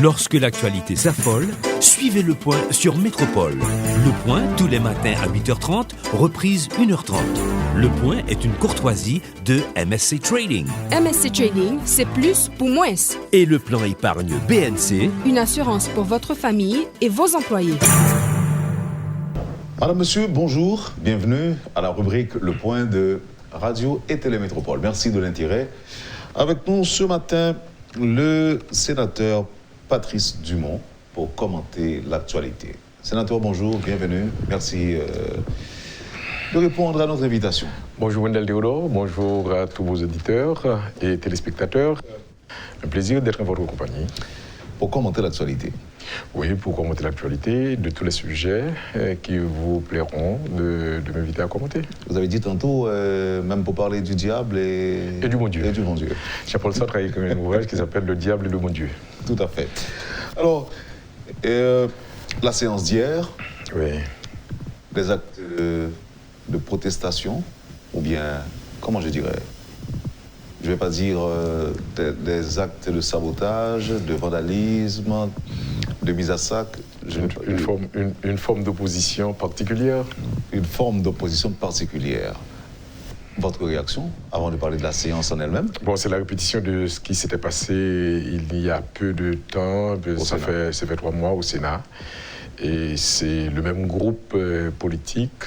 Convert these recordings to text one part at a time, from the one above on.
Lorsque l'actualité s'affole, suivez Le Point sur Métropole. Le Point, tous les matins à 8h30, reprise 1h30. Le Point est une courtoisie de MSC Trading. MSC Trading, c'est plus pour moins. Et le plan épargne BNC, une assurance pour votre famille et vos employés. Madame, monsieur, bonjour. Bienvenue à la rubrique Le Point de Radio et Télémétropole. Merci de l'intérêt. Avec nous ce matin, le sénateur Patrice Dumont pour commenter l'actualité. Sénateur, bonjour, bienvenue. Merci de répondre à notre invitation. Bonjour Wendell Théodore, bonjour à tous vos auditeurs et téléspectateurs. Un plaisir d'être en votre compagnie. Pour commenter l'actualité. Oui, pour commenter l'actualité de tous les sujets qui vous plairont de m'inviter à commenter. Vous avez dit tantôt, même pour parler du diable et du bon Dieu. Et du bon Dieu. Jean-Paul Sartre a écrit un ouvrage qui s'appelle Le diable et le bon Dieu. Tout à fait. Alors, la séance d'hier, oui. Des actes de protestation, ou bien, comment je dirais, je ne vais pas dire des actes de sabotage, de vandalisme, de mise à sac. Une forme d'opposition particulière. Une forme d'opposition particulière. Votre réaction, avant de parler de la séance en elle-même? Bon, c'est la répétition de ce qui s'était passé il y a peu de temps. Ça fait 3 mois au Sénat. Et c'est le même groupe politique.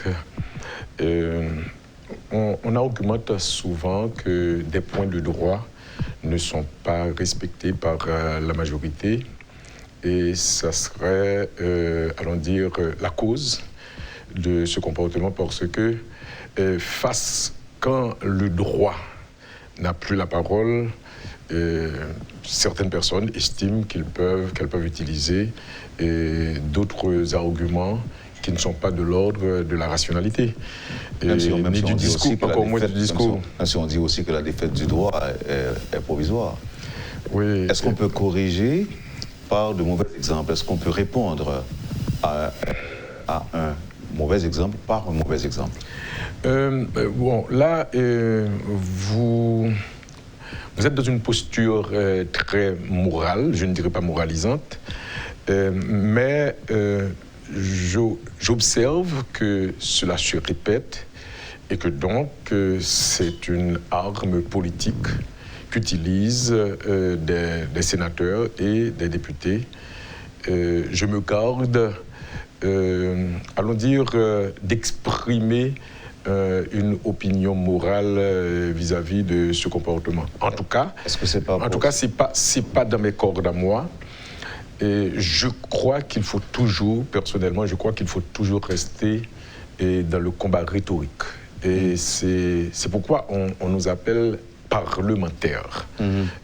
On argumente souvent que des points de droit ne sont pas respectés par la majorité et ça serait, allons dire, la cause de ce comportement parce que quand le droit n'a plus la parole, certaines personnes estiment qu'elles peuvent utiliser d'autres arguments qui ne sont pas de l'ordre de la rationalité. Même si on dit aussi que la défaite du droit est provisoire. Oui. Est-ce qu'on peut corriger par de mauvais exemples? Est-ce qu'on peut répondre à un mauvais exemple par un mauvais exemple? Bon, là, vous êtes dans une posture très morale, je ne dirais pas moralisante, mais j'observe que cela se répète et que donc c'est une arme politique qu'utilisent des sénateurs et des députés. Je me garde, allons dire, d'exprimer une opinion morale vis-à-vis de ce comportement. En tout cas, c'est pas dans mes cordes à moi. Et je crois qu'il faut toujours, personnellement, rester dans le combat rhétorique. Et c'est pourquoi on nous appelle parlementaires.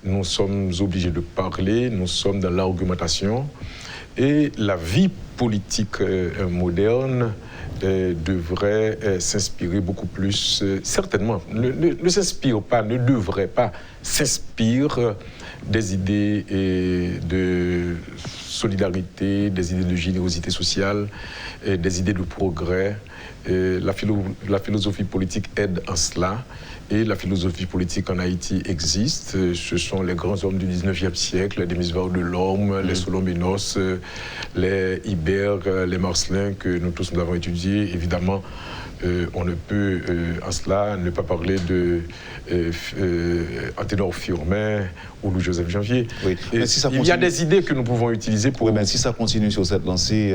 Nous sommes obligés de parler, nous sommes dans l'argumentation. Et la vie politique moderne devrait s'inspirer beaucoup plus, certainement, ne s'inspire pas, ne devrait pas s'inspire des idées de solidarité, des idées de générosité sociale, des idées de progrès. La philosophie politique aide en cela. Et la philosophie politique en Haïti existe. Ce sont les grands hommes du 19e siècle, les Demisvar de l'Orme, les Soloménos, les Ibère, les Marcelin, que nous tous nous avons étudiés. Évidemment, on ne peut en cela ne pas parler de Anténor Firmin ou Louis-Joseph Janvier. Oui. Il y a des idées que nous pouvons utiliser pour... Oui, mais si ça continue sur cette lancée,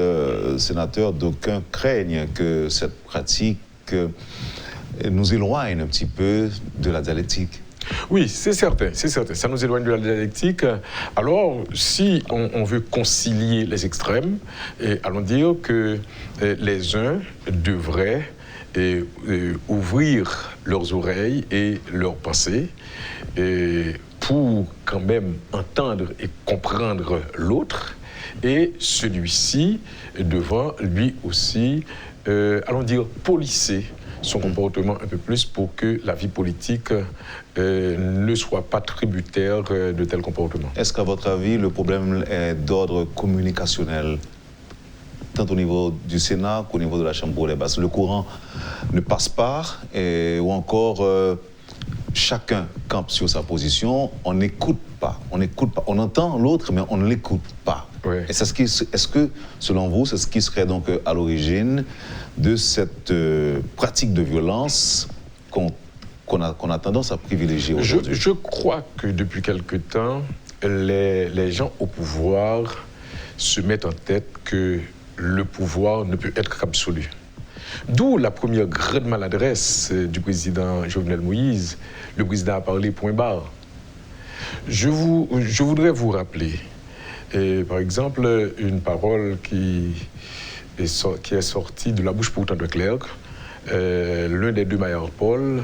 sénateur, d'aucuns craignent que cette pratique nous éloigne un petit peu de la dialectique. Oui, c'est certain, ça nous éloigne de la dialectique. Alors, si on veut concilier les extrêmes, allons dire que les uns devraient ouvrir leurs oreilles et leurs pensées pour quand même entendre et comprendre l'autre, et celui-ci devant lui aussi, allons dire, polisser son comportement un peu plus pour que la vie politique ne soit pas tributaire de tels comportements. Est-ce qu'à votre avis, le problème est d'ordre communicationnel, tant au niveau du Sénat qu'au niveau de la Chambre des Basses? Le courant ne passe pas, ou encore chacun campe sur sa position, on n'écoute pas. On entend l'autre, mais on ne l'écoute pas. Ouais. Et est-ce que, selon vous, c'est ce qui serait donc à l'origine de cette pratique de violence qu'on a tendance à privilégier aujourd'hui? Je crois que depuis quelque temps, les gens au pouvoir se mettent en tête que le pouvoir ne peut être qu'absolu. D'où la première grande maladresse du président Jovenel Moïse. Le président a parlé point barre. Je voudrais vous rappeler, par exemple, une parole qui est sortie de la bouche pourtant de Clerc, l'un des deux Maillard-Paul,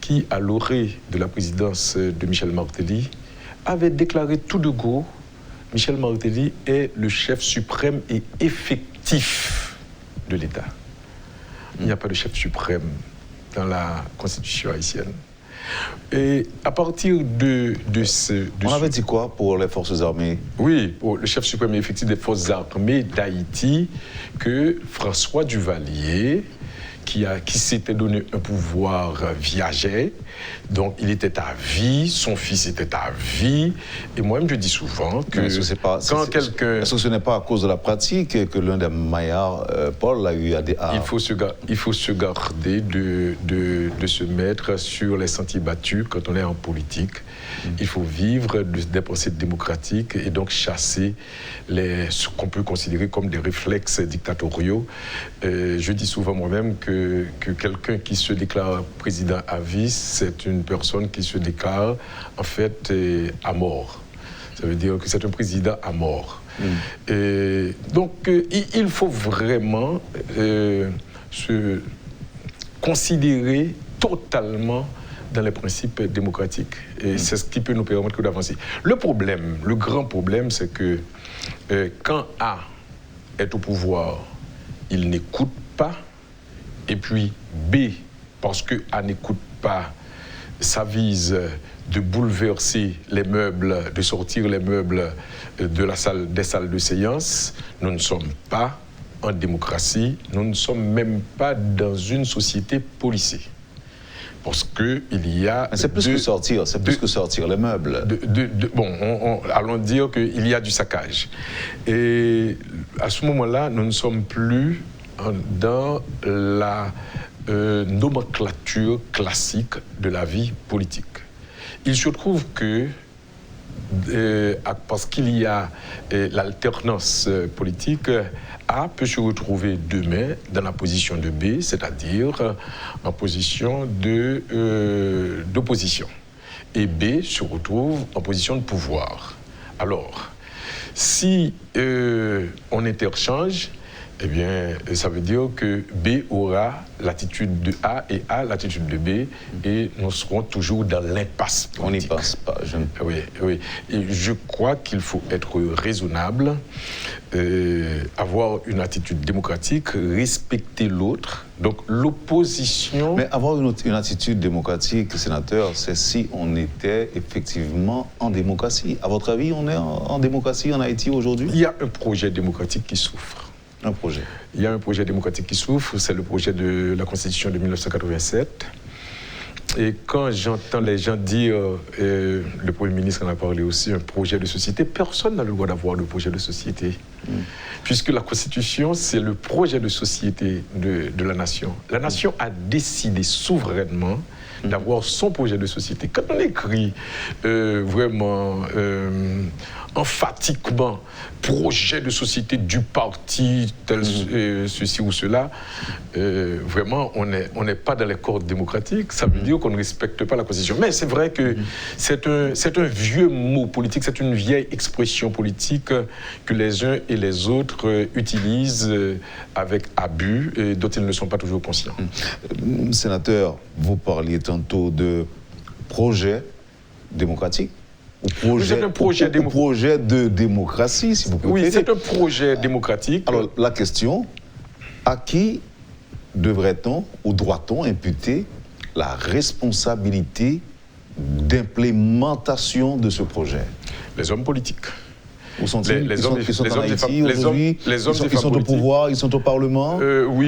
qui, à l'orée de la présidence de Michel Martelly, avait déclaré tout de go: Michel Martelly est le chef suprême et effectif de l'État. Il n'y a pas de chef suprême dans la Constitution haïtienne. Et à partir de ce... On avait dit quoi pour les forces armées? Oui, pour le chef suprême et effectif des forces armées d'Haïti, que François Duvalier, qui s'était donné un pouvoir viager, donc il était à vie, son fils était à vie, et moi-même je dis souvent que quand quelqu'un... Est-ce que ce n'est pas à cause de la pratique que l'un des Maillard, Paul, a eu à... Il faut se garder de se mettre sur les sentiers battus quand on est en politique. Il faut vivre des pensées démocratiques et donc chasser ce qu'on peut considérer comme des réflexes dictatoriaux. Je dis souvent moi-même que quelqu'un qui se déclare président à vie, c'est une personne qui se déclare en fait à mort. Ça veut dire que c'est un président à mort. Et donc il faut vraiment se considérer totalement dans les principes démocratiques. Et c'est ce qui peut nous permettre d'avancer. Le grand problème, c'est que quand A est au pouvoir, il n'écoute pas. Et puis B, parce que A n'écoute pas, ça vise de bouleverser les meubles, de sortir les meubles des salles de séance. Nous ne sommes pas en démocratie, nous ne sommes même pas dans une société policée. Parce qu'il y a... Mais c'est plus que sortir les meubles. Allons dire qu'il y a du saccage. Et à ce moment-là, nous ne sommes plus dans la nomenclature classique de la vie politique. Il se trouve que, parce qu'il y a l'alternance politique, A peut se retrouver demain dans la position de B, c'est-à-dire en position d'opposition. Et B se retrouve en position de pouvoir. Alors, si on interchange, eh bien, ça veut dire que B aura l'attitude de A et A l'attitude de B, et nous serons toujours dans l'impasse politique. On n'y passe pas. Oui. Et je crois qu'il faut être raisonnable, avoir une attitude démocratique, respecter l'autre. Donc l'opposition... Mais avoir une attitude démocratique, sénateur, c'est si on était effectivement en démocratie. À votre avis, on est en démocratie en Haïti aujourd'hui? Il y a un projet démocratique qui souffre. Un projet. Il y a un projet démocratique qui souffre, c'est le projet de la Constitution de 1987. Et quand j'entends les gens dire, le Premier ministre en a parlé aussi, un projet de société, personne n'a le droit d'avoir le projet de société. Puisque la Constitution, c'est le projet de société de la nation. La nation a décidé souverainement d'avoir son projet de société. Quand on écrit vraiment emphatiquement projet de société du parti, tel ceci ou cela, vraiment, on n'est pas dans les cordes démocratiques. Ça veut dire qu'on ne respecte pas la Constitution. Mais c'est vrai que c'est un vieux mot politique, c'est une vieille expression politique que les uns et les autres utilisent avec abus et dont ils ne sont pas toujours conscients. Sénateur, vous parliez tantôt de projet démocratique. C'est un projet de démocratie, si vous préférez. Oui, c'est un projet démocratique. Alors, la question, à qui devrait-on ou doit-on imputer la responsabilité d'implémentation de ce projet? Les hommes politiques. Où sont-ils? Ils sont en Haïti aujourd'hui. Ils sont au pouvoir, ils sont au Parlement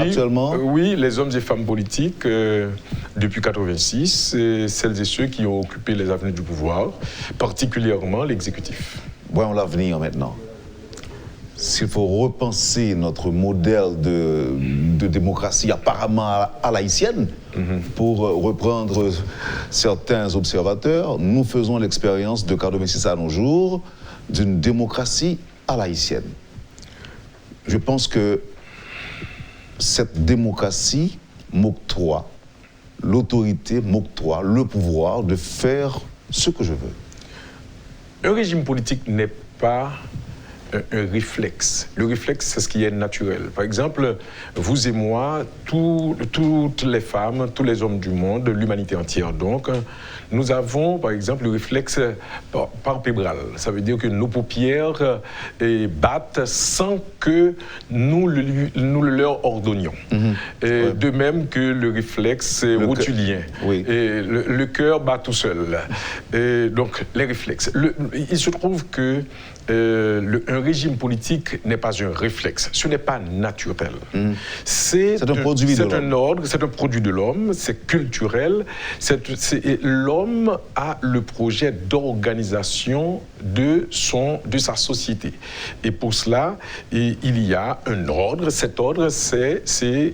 actuellement. Oui, les hommes et femmes politiques, depuis 1986, celles et ceux qui ont occupé les avenues du pouvoir, particulièrement l'exécutif. Voyons l'avenir maintenant. S'il faut repenser notre modèle de démocratie apparemment à l'haïtienne, pour reprendre certains observateurs, nous faisons l'expérience de Cardo Messis à nos jours d'une démocratie à l'haïtienne. Je pense que cette démocratie m'octroie l'autorité, m'octroie le pouvoir de faire ce que je veux. Un régime politique n'est pas un réflexe. Le réflexe, c'est ce qui est naturel. Par exemple, vous et moi, toutes les femmes, tous les hommes du monde, l'humanité entière donc, nous avons, par exemple, le réflexe palpébral. Ça veut dire que nos paupières battent sans que nous le leur ordonnions. De même que le réflexe rotulien. Le cœur bat tout seul. Donc, les réflexes. Il se trouve que un régime politique n'est pas un réflexe, ce n'est pas naturel. C'est un produit de l'homme. C'est un ordre, c'est un produit de l'homme, c'est culturel. L'homme a le projet d'organisation de sa société. Et pour cela, il y a un ordre. Cet ordre, c'est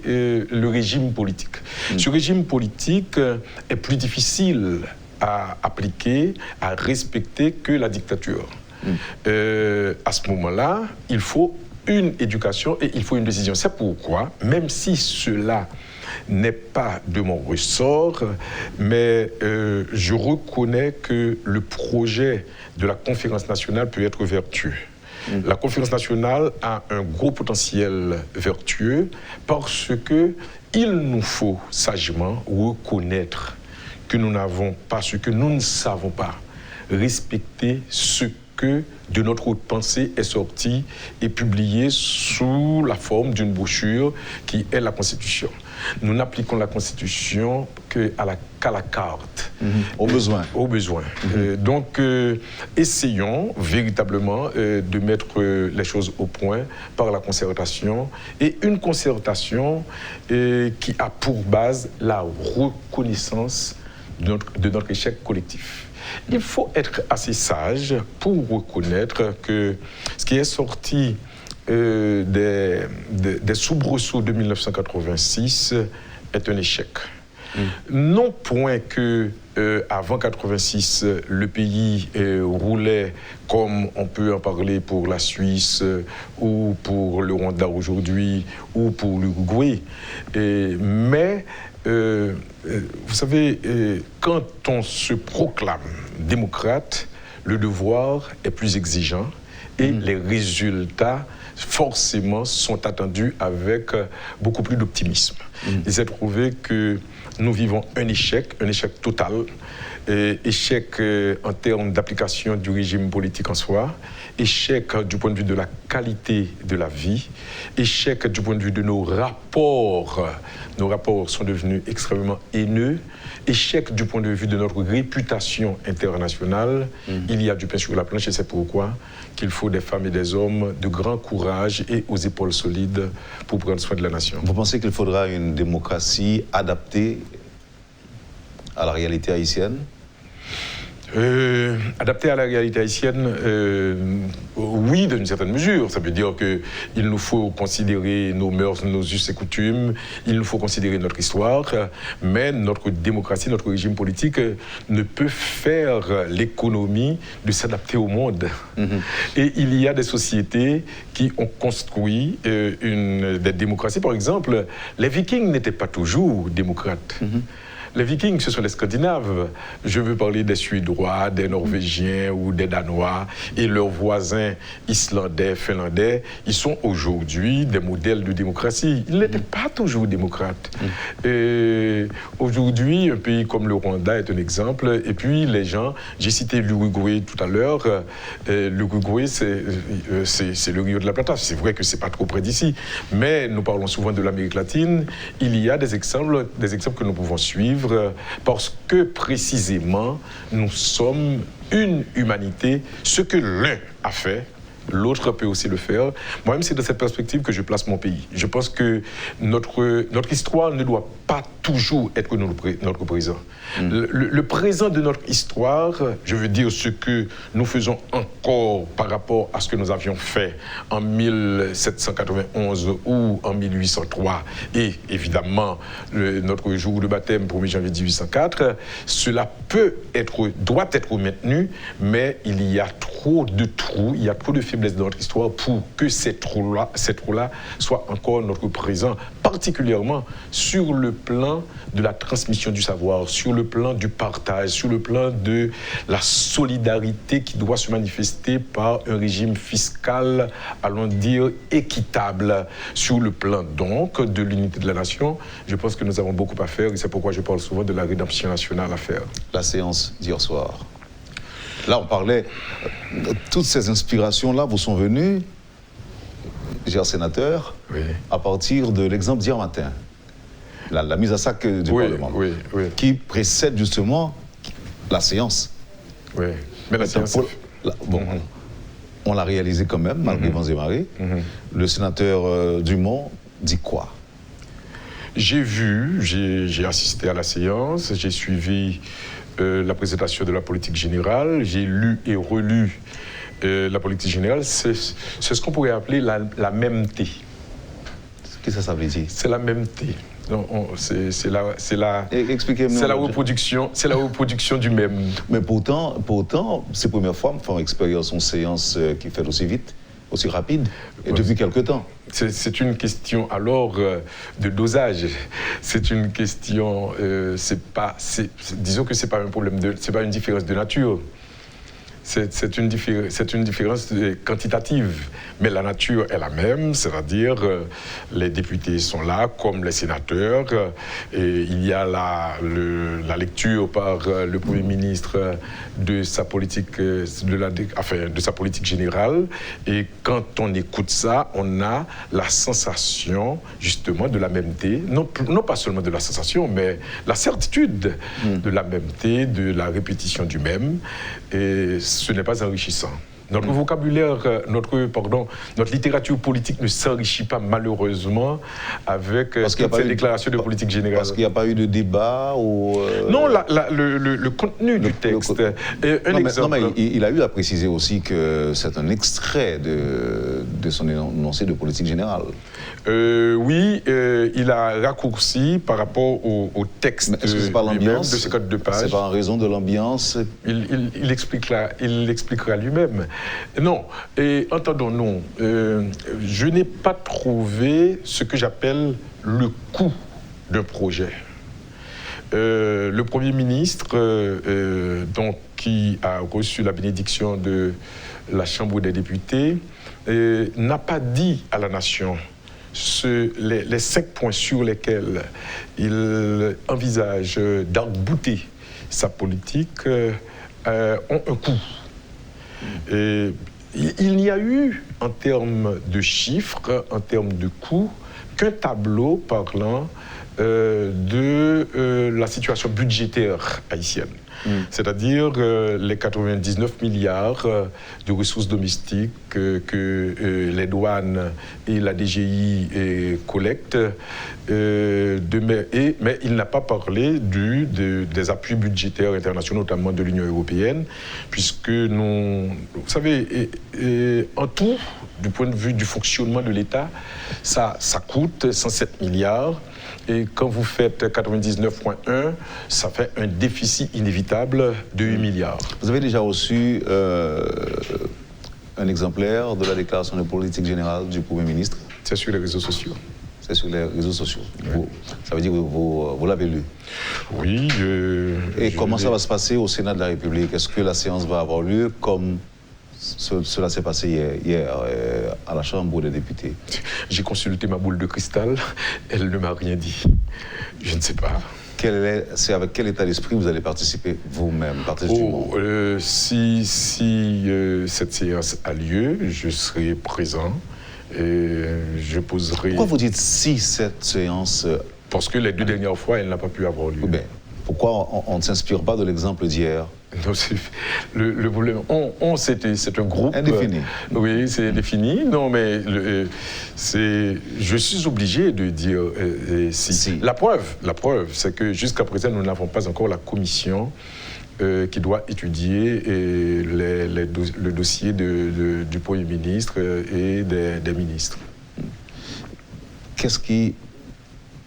le régime politique. Ce régime politique est plus difficile à appliquer, à respecter que la dictature. À ce moment-là, il faut une éducation et il faut une décision. C'est pourquoi, même si cela n'est pas de mon ressort, mais je reconnais que le projet de la conférence nationale peut être vertueux. La conférence nationale a un gros potentiel vertueux parce qu'il nous faut sagement reconnaître que nous n'avons pas ce que nous ne savons pas, respecter ce que de notre pensée est sorti et publié sous la forme d'une brochure qui est la Constitution. Nous n'appliquons la Constitution qu'à la carte. Au besoin. Au besoin. Donc, essayons véritablement de mettre les choses au point par la concertation, et une concertation qui a pour base la reconnaissance de notre échec collectif. Il faut être assez sage pour reconnaître que ce qui est sorti des soubresauts de 1986 est un échec. Non point que avant 1986, le pays roulait comme on peut en parler pour la Suisse ou pour le Rwanda aujourd'hui ou pour l'Uruguay, mais vous savez, quand on se proclame démocrate, le devoir est plus exigeant et les résultats, forcément, sont attendus avec beaucoup plus d'optimisme. Il s'est trouvé que nous vivons un échec total, échec en termes d'application du régime politique en soi, échec du point de vue de la qualité de la vie, échec du point de vue de nos rapports. Nos rapports sont devenus extrêmement haineux, échec du point de vue de notre réputation internationale. Il y a du pain sur la planche et c'est pourquoi qu'il faut des femmes et des hommes de grand courage et aux épaules solides pour prendre soin de la nation. Vous pensez qu'il faudra une démocratie adaptée à la réalité haïtienne? Adapté à la réalité haïtienne, oui, dans une certaine mesure. Ça veut dire qu'il nous faut considérer nos mœurs, nos us et coutumes, il nous faut considérer notre histoire, mais notre démocratie, notre régime politique ne peut faire l'économie de s'adapter au monde. Et il y a des sociétés qui ont construit des démocraties. Par exemple, les Vikings n'étaient pas toujours démocrates. Les Vikings, ce sont les Scandinaves. Je veux parler des Suédois, des Norvégiens ou des Danois et leurs voisins islandais, finlandais. Ils sont aujourd'hui des modèles de démocratie. Ils n'étaient pas toujours démocrates. Aujourd'hui, un pays comme le Rwanda est un exemple. Et puis, les gens, j'ai cité l'Uruguay tout à l'heure. L'Uruguay, c'est le Rio de la Plata. C'est vrai que ce n'est pas trop près d'ici. Mais nous parlons souvent de l'Amérique latine. Il y a des exemples que nous pouvons suivre. Parce que précisément, nous sommes une humanité. Ce que l'un a fait, l'autre peut aussi le faire. Moi-même, c'est dans cette perspective que je place mon pays. Je pense que notre histoire ne doit pas toujours être notre présent. Le présent de notre histoire, je veux dire ce que nous faisons encore par rapport à ce que nous avions fait en 1791 ou en 1803, et évidemment notre jour de baptême, 1er janvier 1804, cela doit être maintenu, mais il y a trop de trous, il y a trop de faiblesses dans notre histoire pour que ces trous-là soient encore notre présent, particulièrement sur le plan de la transmission du savoir, sur le plan du partage, sur le plan de la solidarité qui doit se manifester par un régime fiscal, allons dire, équitable. Sur le plan donc de l'unité de la nation, je pense que nous avons beaucoup à faire et c'est pourquoi je parle souvent de la rédemption nationale à faire. La séance d'hier soir. Là, on parlait, toutes ces inspirations-là vous sont venues, cher sénateur, oui, à partir de l'exemple d'hier matin. La mise à sac du Parlement, qui précède justement la séance. Oui, mais la séance... On l'a réalisé quand même, malgré vents et marées. Le sénateur Dumont dit quoi? J'ai assisté à la séance, j'ai suivi la présentation de la politique générale, j'ai lu et relu la politique générale. C'est ce qu'on pourrait appeler la mêmeté. Qu'est-ce que ça veut dire? C'est la mêmeté. C'est la reproduction du même. Mais pourtant, c'est la première fois qu'on fait une expérience en séance qui fait aussi vite, aussi rapide, et depuis quelque temps. C'est une question alors de dosage. C'est une question, disons que c'est pas un problème c'est pas une différence de nature. C'est une différence quantitative, mais la nature est la même, c'est-à-dire les députés sont là comme les sénateurs, et il y a la lecture par le Premier ministre de sa politique, de sa politique générale, et quand on écoute ça, on a la sensation justement de la mêmeté, non pas seulement de la sensation, mais la certitude de la mêmeté, de la répétition du même, et ce n'est pas enrichissant. Notre vocabulaire, notre littérature politique ne s'enrichit pas malheureusement avec ces déclarations de politique générale. Parce qu'il n'y a pas eu de débat ou... Non, le contenu du texte. Mais il a eu à préciser aussi que c'est un extrait de son énoncé de politique générale. Oui, il a raccourci par rapport au texte de ces codes de page. C'est pas en raison de l'ambiance. Il expliquera lui-même. Non, et entendons-nous, je n'ai pas trouvé ce que j'appelle le coût d'un projet. Le Premier ministre, qui a reçu la bénédiction de la Chambre des députés, n'a pas dit à la nation les 5 points sur lesquels il envisage d'arc-bouter sa politique ont un coût. Et il n'y a eu, en termes de chiffres, en termes de coûts, qu'un tableau parlant de la situation budgétaire haïtienne. C'est-à-dire les 99 milliards de ressources domestiques que les douanes et la DGI collectent, mais il n'a pas parlé des appuis budgétaires internationaux, notamment de l'Union européenne, puisque vous savez, en tout, du point de vue du fonctionnement de l'État, ça coûte 107 milliards. Et quand vous faites 99,1, ça fait un déficit inévitable de 8 milliards. Vous avez déjà reçu un exemplaire de la déclaration de politique générale du Premier ministre? C'est sur les réseaux sociaux. C'est sur les réseaux sociaux. Oui. Ça veut dire que vous l'avez lu? Oui. Et comment ça va se passer au Sénat de la République? Est-ce que la séance va avoir lieu comme cela s'est passé hier à la Chambre des députés? J'ai consulté ma boule de cristal, elle ne m'a rien dit. Je ne sais pas. C'est avec quel état d'esprit vous allez participer vous-même, si cette séance a lieu, je serai présent et je poserai... Pourquoi vous dites si cette séance... Parce que les 2 dernières fois, elle n'a pas pu avoir lieu. Bien, pourquoi on ne s'inspire pas de l'exemple d'hier? Non, le problème, c'est un groupe... Indéfini. Oui, c'est indéfini. Non, mais je suis obligé de dire si. La preuve, c'est que jusqu'à présent, nous n'avons pas encore la commission qui doit étudier le dossier du Premier ministre et des ministres. Qu'est-ce qui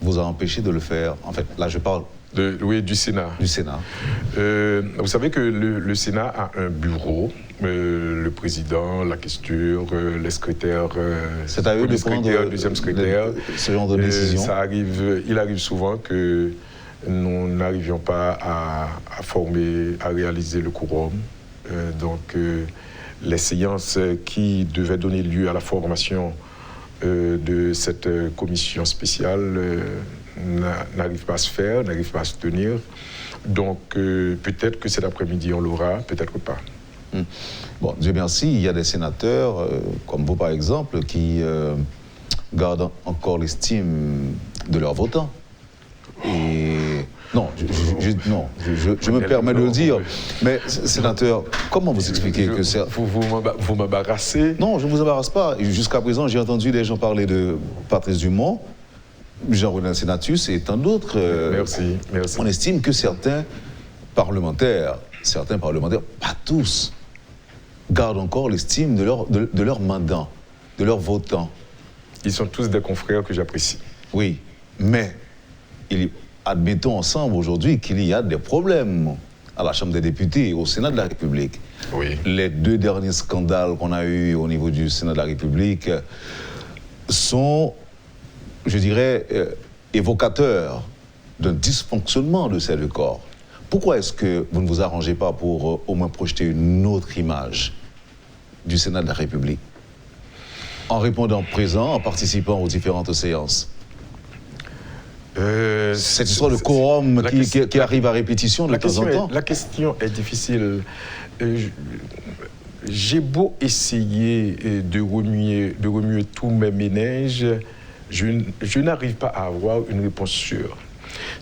vous a empêché de le faire? En fait, là, je parle... Oui, du Sénat. Du Sénat. Vous savez que le Sénat a un bureau, le président, la questure, les secrétaires, c'est à eux de prendre deuxième secrétaire. Ce genre de décision. Il arrive souvent que nous n'arrivions pas à réaliser le quorum. Donc, les séances qui devaient donner lieu à la formation de cette commission spéciale n'arrive pas à se faire, n'arrive pas à se tenir. Donc, peut-être que cet après-midi, on l'aura, peut-être pas. Bon, Dieu merci, il y a des sénateurs, comme vous par exemple, qui gardent encore l'estime de leurs votants. Et non, je me permets de le dire, mais sénateur, comment vous expliquez que c'est... Vous m'embarrassez? Non, je ne vous embarrasse pas. Jusqu'à présent, j'ai entendu des gens parler de Patrice Dumont, Jean-René Sénatus et tant d'autres. Merci. On estime que certains parlementaires, pas tous, gardent encore l'estime de leurs mandants, de leurs votants. Ils sont tous des confrères que j'apprécie. Oui, mais admettons ensemble aujourd'hui qu'il y a des problèmes à la Chambre des députés et au Sénat de la République. Oui. Les 2 derniers scandales qu'on a eus au niveau du Sénat de la République sont, je dirais, évocateurs d'un dysfonctionnement de ces 2 corps. Pourquoi est-ce que vous ne vous arrangez pas pour au moins projeter une autre image du Sénat de la République en répondant présent, en participant aux différentes séances? Cette histoire de quorum qui arrive à répétition de temps en temps. La question est difficile. J'ai beau essayer de remuer tous mes méninges, je n'arrive pas à avoir une réponse sûre.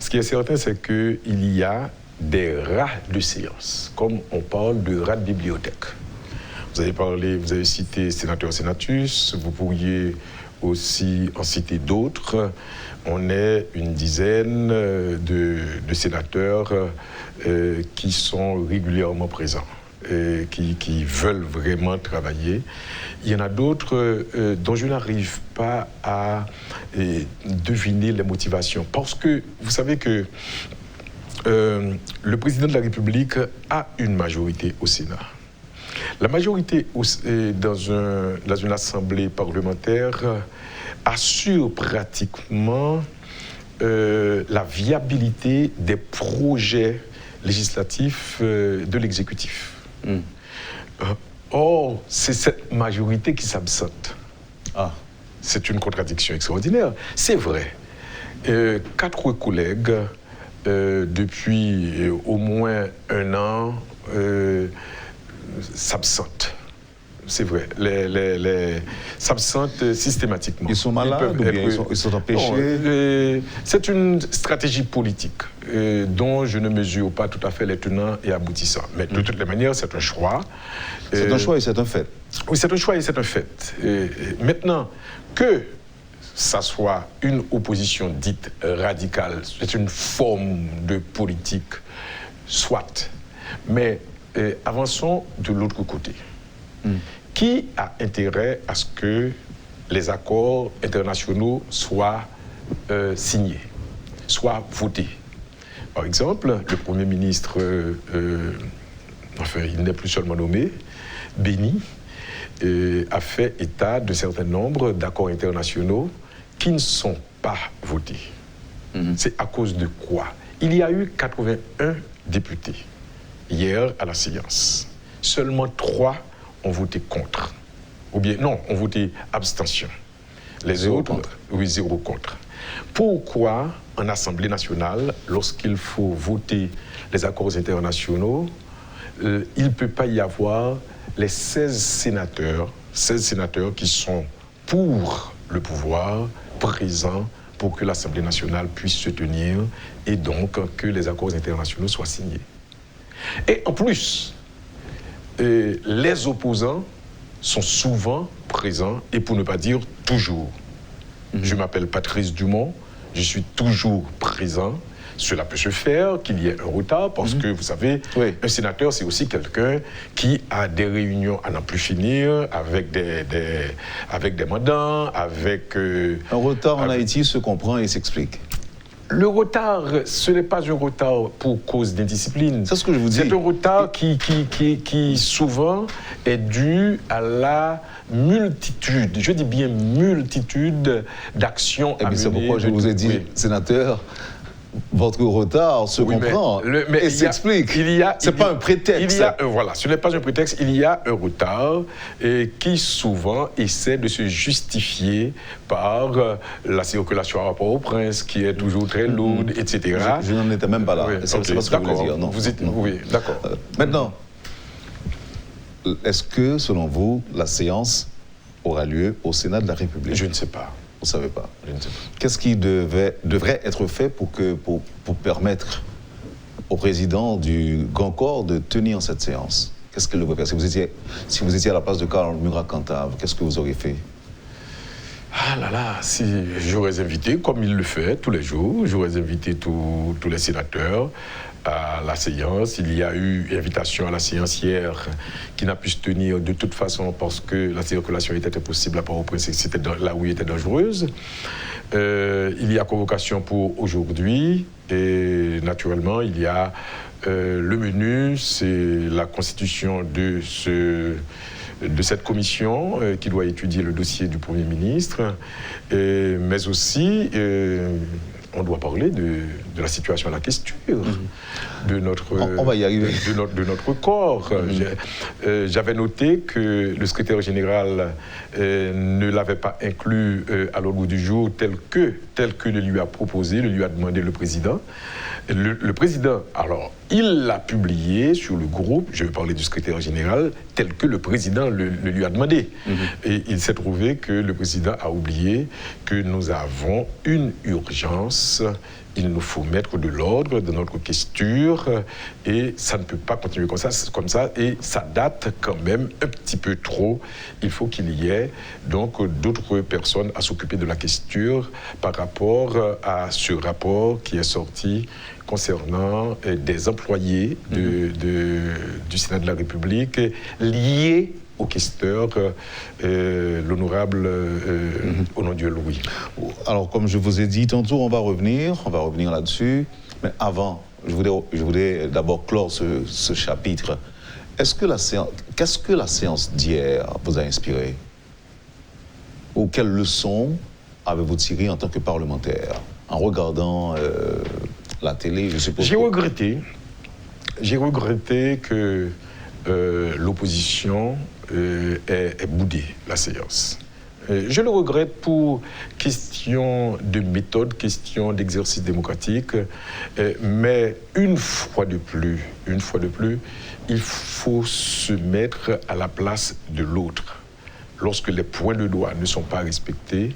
Ce qui est certain, c'est qu'il y a des rats de séance, comme on parle de rats de bibliothèque. Vous avez cité sénateur Sénatus, vous pourriez aussi en citer d'autres. On est une dizaine de sénateurs qui sont régulièrement présents, qui veulent vraiment travailler. Il y en a d'autres dont je n'arrive pas à deviner les motivations. Parce que vous savez que le président de la République a une majorité au Sénat. La majorité dans une assemblée parlementaire assure pratiquement la viabilité des projets législatifs de l'exécutif. Or, c'est cette majorité qui s'absente. C'est une contradiction extraordinaire. C'est vrai. 4 collègues, depuis au moins 1 an, s'absentent. C'est vrai, les s'absentent systématiquement. Ils sont malades ou bien ils sont empêchés? C'est une stratégie politique dont je ne mesure pas tout à fait les tenants et aboutissants. Mais de toutes les manières, c'est un choix. C'est un choix et c'est un fait. Oui, c'est un choix et c'est un fait. Maintenant, que ça soit une opposition dite radicale, c'est une forme de politique, soit. Mais avançons de l'autre côté. Qui a intérêt à ce que les accords internationaux soient signés, soient votés? Par exemple, le Premier ministre, il n'est plus seulement nommé, Béni, a fait état de certain nombre d'accords internationaux qui ne sont pas votés. C'est à cause de quoi? Il y a eu 81 députés hier à la séance. Seulement 3 ont voté contre. Ou bien, non, ont voté abstention. Les 0 autres, contre. Oui, 0 contre. Pourquoi, en Assemblée nationale, lorsqu'il faut voter les accords internationaux, il ne peut pas y avoir les 16 sénateurs qui sont pour le pouvoir, présents pour que l'Assemblée nationale puisse se tenir et donc que les accords internationaux soient signés? Et en plus, les opposants sont souvent présents, et pour ne pas dire toujours. Je m'appelle Patrice Dumont, je suis toujours présent. Cela peut se faire, qu'il y ait un retard, parce que, vous savez, un sénateur, c'est aussi quelqu'un qui a des réunions à n'en plus finir, avec des mandants, avec... un retard en Haïti se comprend et s'explique. Le retard, ce n'est pas un retard pour cause d'indiscipline. C'est ce que je vous dis. C'est un retard qui souvent est dû à la multitude, je dis bien multitude d'actions à mener. C'est pourquoi je vous ai dit, sénateur, votre retard se comprend et s'explique. Ce n'est pas un prétexte. Voilà, ce n'est pas un prétexte. Il y a un retard qui souvent essaie de se justifier par la circulation à rapport au prince, qui est toujours très lourde, etc. Je n'en étais même pas là. C'est pas ce que je voulais dire. Non. Oui, d'accord. Maintenant, est-ce que, selon vous, la séance aura lieu au Sénat de la République? Je ne sais pas. Vous ne savez pas. Je ne sais pas. Qu'est-ce qui devrait être fait pour permettre au président du Grand Corps de tenir cette séance? Qu'est-ce qu'il devrait faire? Si vous étiez à la place de Karl Murat-Cantave, qu'est-ce que vous auriez fait? Ah là là, si j'aurais invité, comme il le fait tous les jours, j'aurais invité tous les sénateurs à la séance. Il y a eu invitation à la séance hier qui n'a pu se tenir de toute façon parce que la circulation était impossible à Port-au-Prince, c'était là où elle était dangereuse. Il y a convocation pour aujourd'hui et naturellement il y a le menu, c'est la constitution de cette commission qui doit étudier le dossier du Premier ministre, mais aussi on doit parler de la situation à la question, de notre, on va y arriver. De notre corps. J'avais noté que le secrétaire général ne l'avait pas inclus à l'ordre du jour tel que le lui a proposé, le lui a demandé le président. Le président, alors, il l'a publié sur le groupe, je vais parler du secrétaire général, tel que le président le lui a demandé. Et il s'est trouvé que le président a oublié que nous avons une urgence. Il nous faut mettre de l'ordre dans notre questure et ça ne peut pas continuer comme ça et ça date quand même un petit peu trop. Il faut qu'il y ait donc d'autres personnes à s'occuper de la questure par rapport à ce rapport qui est sorti concernant des employés du Sénat de la République liés au questeur, l'honorable Onondieu Louis. Alors, comme je vous ai dit tantôt, on va revenir là-dessus. Mais avant, je voudrais d'abord clore ce chapitre. Qu'est-ce que la séance d'hier vous a inspiré? Ou quelles leçons avez-vous tirées en tant que parlementaire en regardant la télé, je suppose? J'ai regretté que l'opposition ait boudé la séance. Je le regrette pour question de méthode, question d'exercice démocratique, mais une fois de plus, il faut se mettre à la place de l'autre. Lorsque les points de droit ne sont pas respectés,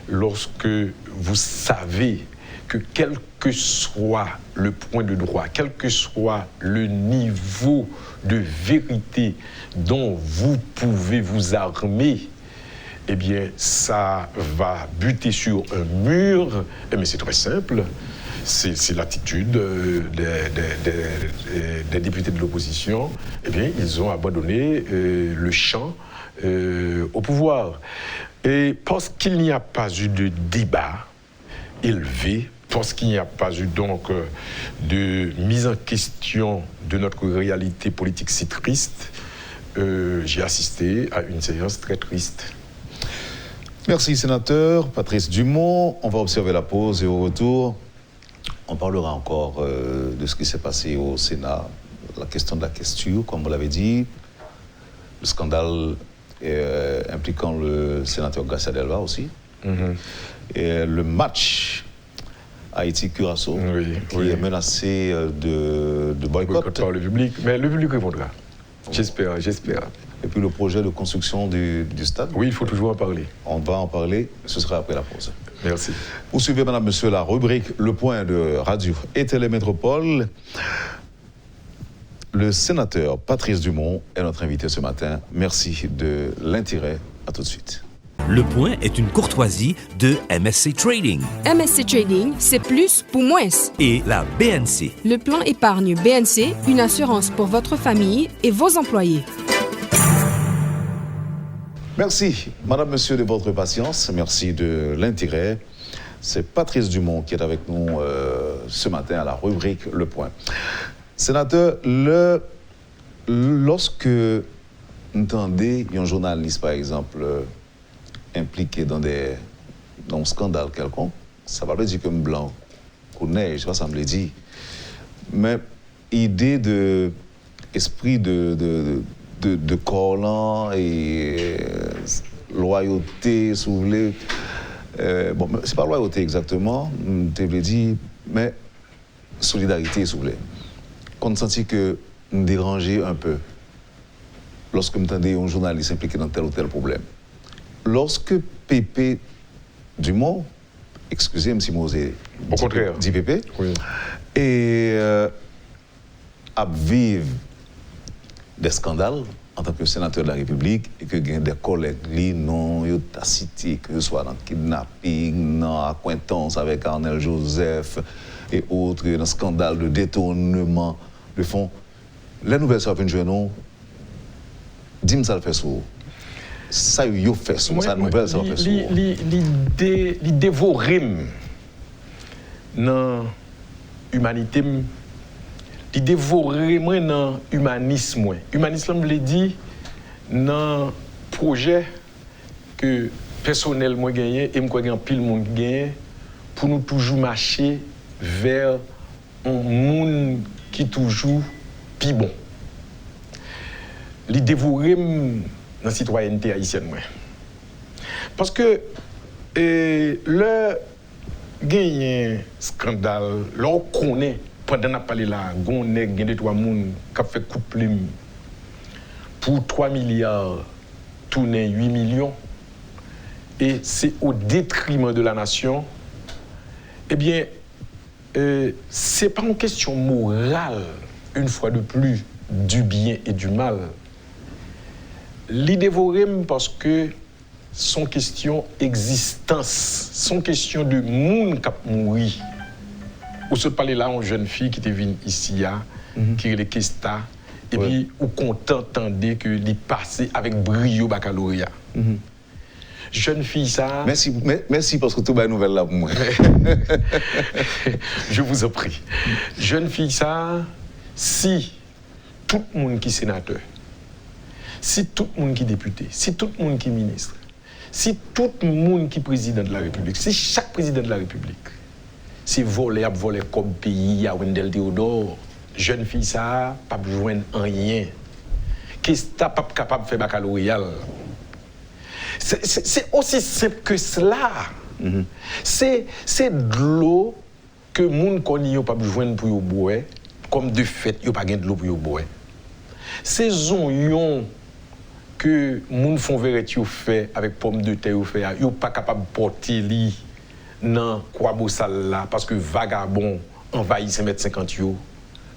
lorsque vous savez que quel que soit le point de droit, quel que soit le niveau de vérité dont vous pouvez vous armer, eh bien, ça va buter sur un mur. Mais c'est très simple. C'est l'attitude des députés de l'opposition. Eh bien, ils ont abandonné le champ au pouvoir. Et parce qu'il n'y a pas eu de débat élevé, parce qu'il n'y a pas eu donc de mise en question de notre réalité politique si triste, j'ai assisté à une séance très triste. Merci, sénateur Patrice Dumont. On va observer la pause et au retour, on parlera encore de ce qui s'est passé au Sénat, la question de la questure, comme vous l'avez dit, le scandale impliquant le sénateur Garcia Delva aussi, et le match Haïti-Curaçao qui est menacé de boycott par le public. Mais le public répondra. J'espère. Et puis le projet de construction du stade. Oui, il faut toujours en parler. On va en parler, ce sera après la pause. Merci. Vous suivez, madame, monsieur, la rubrique Le Point de Radio et Télémétropole. Le sénateur Patrice Dumont est notre invité ce matin. Merci de l'intérêt. À tout de suite. Le point est une courtoisie de MSC Trading MSC Trading, c'est plus pour moins. et la BNC. Le plan épargne BNC, une assurance pour votre famille et vos employés. Merci, madame, monsieur, de votre patience. Merci de l'intérêt. C'est Patrice Dumont qui est avec nous ce matin à la rubrique Le Point. Sénateur, lorsque vous entendez un journaliste, par exemple, impliqué dans un scandale quelconque, ça va pas dire comme blanc ou neige, je sais pas, ça me le dit. Mais idée de esprit de collant et loyauté, si vous voulez. Bon, c'est pas loyauté exactement, je l'ai dit, mais solidarité, si vous voulez. Qu'on sentit que nous dérangeait un peu lorsque vous entendez un journaliste impliqué dans tel ou tel problème. Lorsque Pépé Dumont, excusez-moi si Mosé dit Pépé, Oui. et à vivre des scandales en tant que sénateur de la République et que des collègues non ils ont cité que ce soit dans le kidnapping, dans l'acquaintance avec Arnel Joseph et autres, dans le scandale de détournement de fonds. Les nouvelles ça viennent jouer non. Dis-moi ça le fait sous. Ça y a fait sous. Ça nouvelle ça le fait sous. L'idée vorim dans l'humanité, l'idée vorim dans l'humanisme. L'humanisme veut dire dans le projet que personnellement gagné et moi gagne pile monde gagné pour nous toujours marcher vers un monde qui toujours plus bon. L'idée vorim dans la citoyenneté haïtienne. Parce que le gagne scandale, l'on connaît, pendant qu'on a parlé là, il y a des trois personnes qui ont fait couple pour 3 milliards, tourner 8 millions, et c'est au détriment de la nation, eh bien, ce n'est pas une question morale, une fois de plus, du bien et du mal. L'idée vorim parce que son question existence, son question de monde qui a mouru. Ou se parler là, une jeune fille qui était venue ici, qui est le Kesta, et puis ou content d'entendre que l'y passé avec brio baccalauréat. Jeune fille ça. Merci parce que tout est nouvelle là pour moi. Je vous en prie. Jeune fille ça, si tout le monde qui est sénateur, si tout le monde qui est député, si tout le monde qui est ministre, si tout le monde qui est président de la République, si chaque président de la République, c'est voler comme pays à Wendell Théodore, jeune fille ça, pas besoin de rien. Qu'est-ce que tu pas capable de faire baccalauréat? C'est aussi simple que cela. C'est de l'eau que les gens connaissent pas besoin pour boire, comme de fait, ils n'ont pas de l'eau pour boire. C'est zonion que les gens font vérité fait avec pommes de terre, ils sont pas capables de porter li dans quoi là parce que vagabond envahit 5,50 m,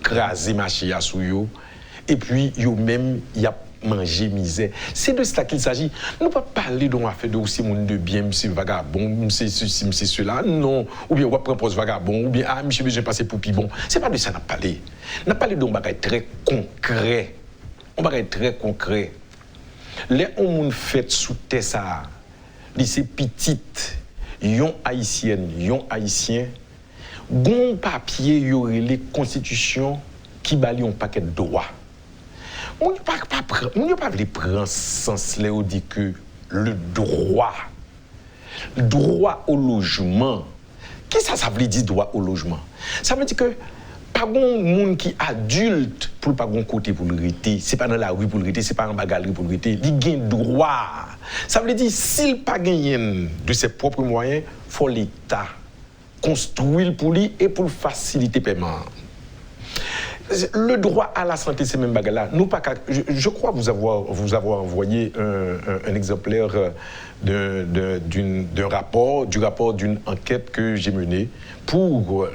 crasé machia sou yo, et puis yo même y a mangé misère. C'est de cela qu'il s'agit. Nous ne pouvons pas parler d'un affaire de aussi monde de bien, monsieur vagabond, monsieur ceci, monsieur cela, non. Ou bien on va prendre poste vagabond, ou bien ah monsieur besoin passer pour pibon. C'est pas de ça qu'on a parlé. On a parlé d'un bagage très concret. Un bagage très concret. Les gens fait sous terre ça, lycée petite, yon haïtienne, yon haïtien, gon papier yoré les constitutions qui bali un paquet de droits. On ne peut pas prendre sens là où dit que le droit au logement, qu'est-ce que ça veut dire droit au logement? Ça veut dire que pas bon monde qui adulte pour pas bon côté pour le rester, c'est pas dans la rue pour le rester, c'est pas en galerie pour le rester, il gagne droit. Ça veut dire s'il pas gagné de ses propres moyens, faut l'État construire pour lui et pour faciliter le paiement. Le droit à la santé, c'est même bagarre là. Nous pas je crois vous avoir envoyé un exemplaire d'un rapport, du rapport d'une enquête que j'ai menée pour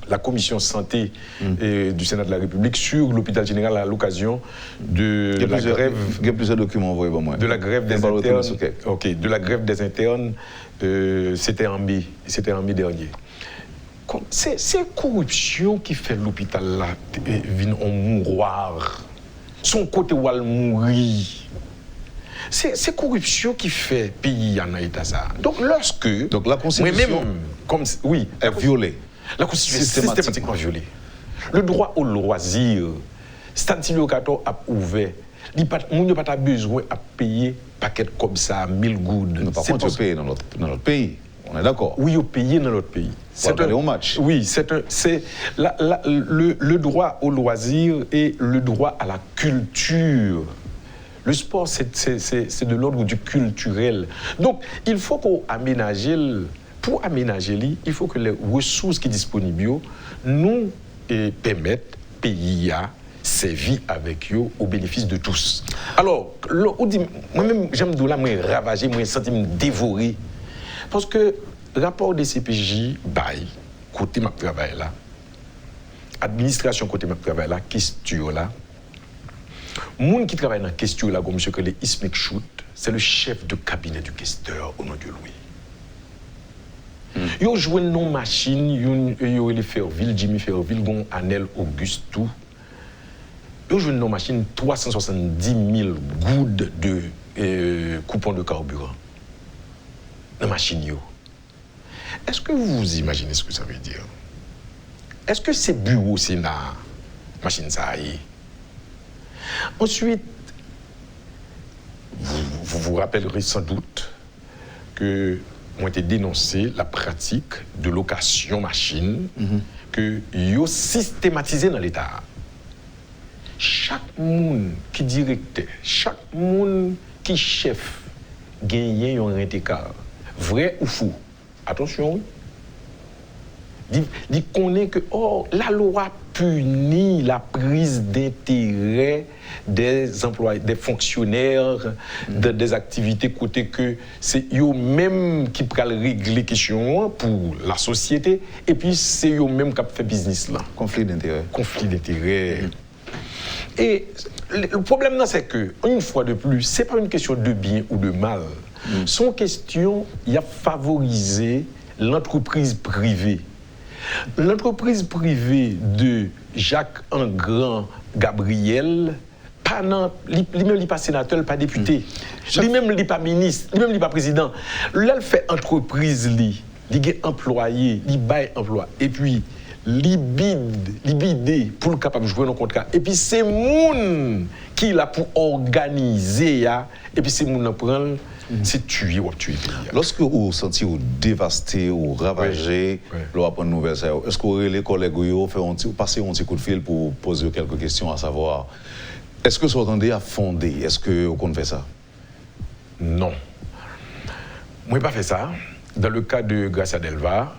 la commission santé du Sénat de la République sur l'hôpital général à l'occasion de la grève. Il y a plusieurs documents envoyés par moi. De la grève des internes. Ok, de la grève des internes, c'était en mai dernier. C'est corruption qui fait l'hôpital là, vient en mouroir. Son côté où elle mourir. C'est corruption qui fait pays en état ça. Donc la Constitution est violée. La Constitution est systématiquement violée. Le droit au loisir, statut locator a ouvert. On n'a pas besoin de payer paquet comme ça, 1000 gouttes. Par contre, payer dans notre pays. On est d'accord. Oui, au pays dans notre pays. C'est un match. Oui, c'est le droit au loisir et le droit à la culture. Le sport, c'est de l'ordre du culturel. Donc, il faut qu'on aménage. Pour aménager, il faut que les ressources qui sont disponibles nous permettent pays à servir avec eux au bénéfice de tous. Alors, moi-même, j'aime de là, moi, ravager, moi, sentir me dévorer. Parce que le rapport des CPJ, côté ma travail là, administration côté ma travail là, question là, monde qui travaille dans la question là, comme M. Kelly Ismek Chout, c'est le chef de cabinet du questeur au nom de Louis. Ils ont joué une machine, ils ont eu Ferville, Jimmy Ferville, Gon Anel Auguste, tout. Ils ont joué une machine 370 000 gouttes de coupons de carburant. Dans la machine. Est-ce que vous imaginez ce que ça veut dire? Est-ce que c'est bureau Sénat, machine ça y est? Ensuite, vous vous rappellerez sans doute que ont été dénoncé la pratique de location machine que yo systématisé dans l'État. Chaque monde qui directeur, chaque monde qui chef gagne un rent-écart. Vrai ou faux? Attention, oui. Il connaît que la loi punit la prise d'intérêt des employés, des fonctionnaires, des activités côté que c'est eux-mêmes qui prennent régler les questions pour la société et puis c'est eux-mêmes qui font business là. Conflit d'intérêt. Conflit d'intérêt. Et le problème là, c'est que, une fois de plus, ce n'est pas une question de bien ou de mal. Son question, il y a favorisé l'entreprise privée. L'entreprise privée de Jacques Engrand Gabriel, lui-même, il n'est pas sénateur, pas député. Lui-même, il n'est pas ministre, lui-même, il n'est pas président. Là, il fait entreprise, il est employé, il baille emploi. Et puis, il bide pour le capable de jouer dans le contrat. Et puis, c'est moun qui l'a pour organiser, et puis c'est moun qui prend. C'est tuer ou tuer. Lorsque vous sentez ou dévasté ou ravagé, vous avez une nouvelle, est-ce que les collègues vous passez un petit coup de fil pour poser quelques questions à savoir, est-ce que vous entendez à fonder? Est-ce que vous comptez faire ça? Non. Moi, je n'ai pas fait ça. Dans le cas de Gracia Delva,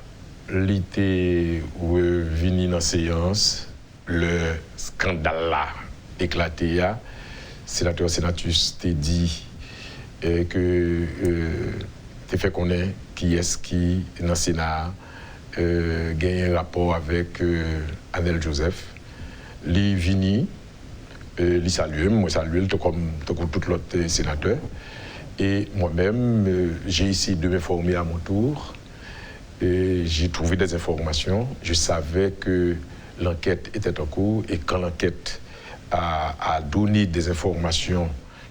il était venu dans la séance, le scandale là éclaté, le sénateur sénatus t'a dit que tu fait connaître qui est-ce qui, dans le Sénat, gagne un rapport avec Anel Joseph. Il est venu, il salue, moi salue, comme tout l'autre sénateur. Et moi-même, j'ai essayé de m'informer à mon tour. Et j'ai trouvé des informations. Je savais que l'enquête était en cours et quand l'enquête a donné des informations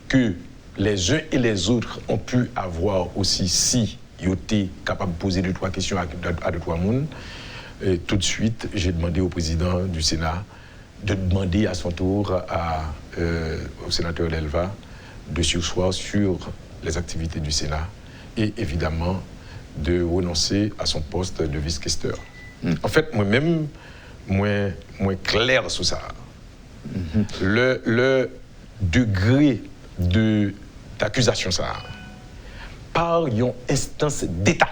que les uns et les autres ont pu avoir aussi si ils étaient capables de poser 2-3 questions à 2-3 personnes. Tout de suite, j'ai demandé au président du Sénat de demander à son tour au sénateur Delva de surseoir sur les activités du Sénat et évidemment de renoncer à son poste de vice-questeur. En fait, moi-même, moi clair sur ça. Le degré d'accusation ça par une instance d'État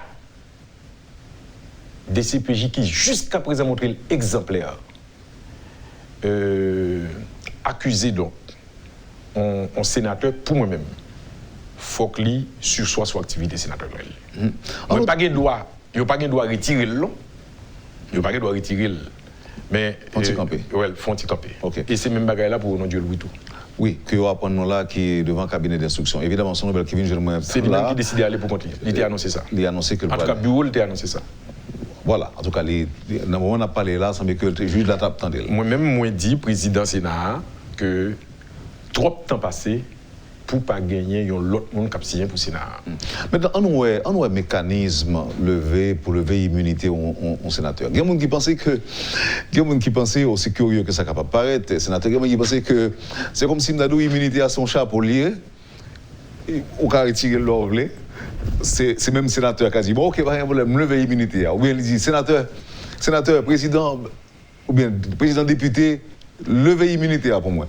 des CPJ qui jusqu'à présent montré exemplaire accusé donc un sénateur pour moi-même faut qu'il sur son activité sénatoriale. Il n'y a pas de droit retirer le long Ils pas doit retirer. Mais Font-ils camper? Oui, font-ils camper. Ok. Et c'est même bagaille là pour non Dieu le tout. Oui, que vous apprenez là qui est devant le cabinet d'instruction. Évidemment, son nouvelle qui vient, je le mets C'est lui-même qui décide d'aller pour continuer. Il a annoncé ça. Il a annoncé que le En tout cas, bureau, il a annoncé ça. Voilà, en tout cas, dans le moment où on a parlé là, ça semble que le juge de la table tendait. Moi-même, moi dit, président Sénat, que trop de temps passé pour ne pas gagner l'autre monde qui a pour le Sénat. Maintenant, on a un mécanisme pour lever l'immunité au sénateur. Il y a des gens qui pensent aussi curieux que ça capable paraître, sénateur. Il y a des gens qui pensent que c'est comme si on a donné l'immunité à son chapeau lié, ou qu'à retirer l'orle. C'est même le sénateur qui a dit, bon, ok, pas de problème, lever l'immunité. Ou bien il dit, sénateur, président, ou bien président député, lever l'immunité pour moi.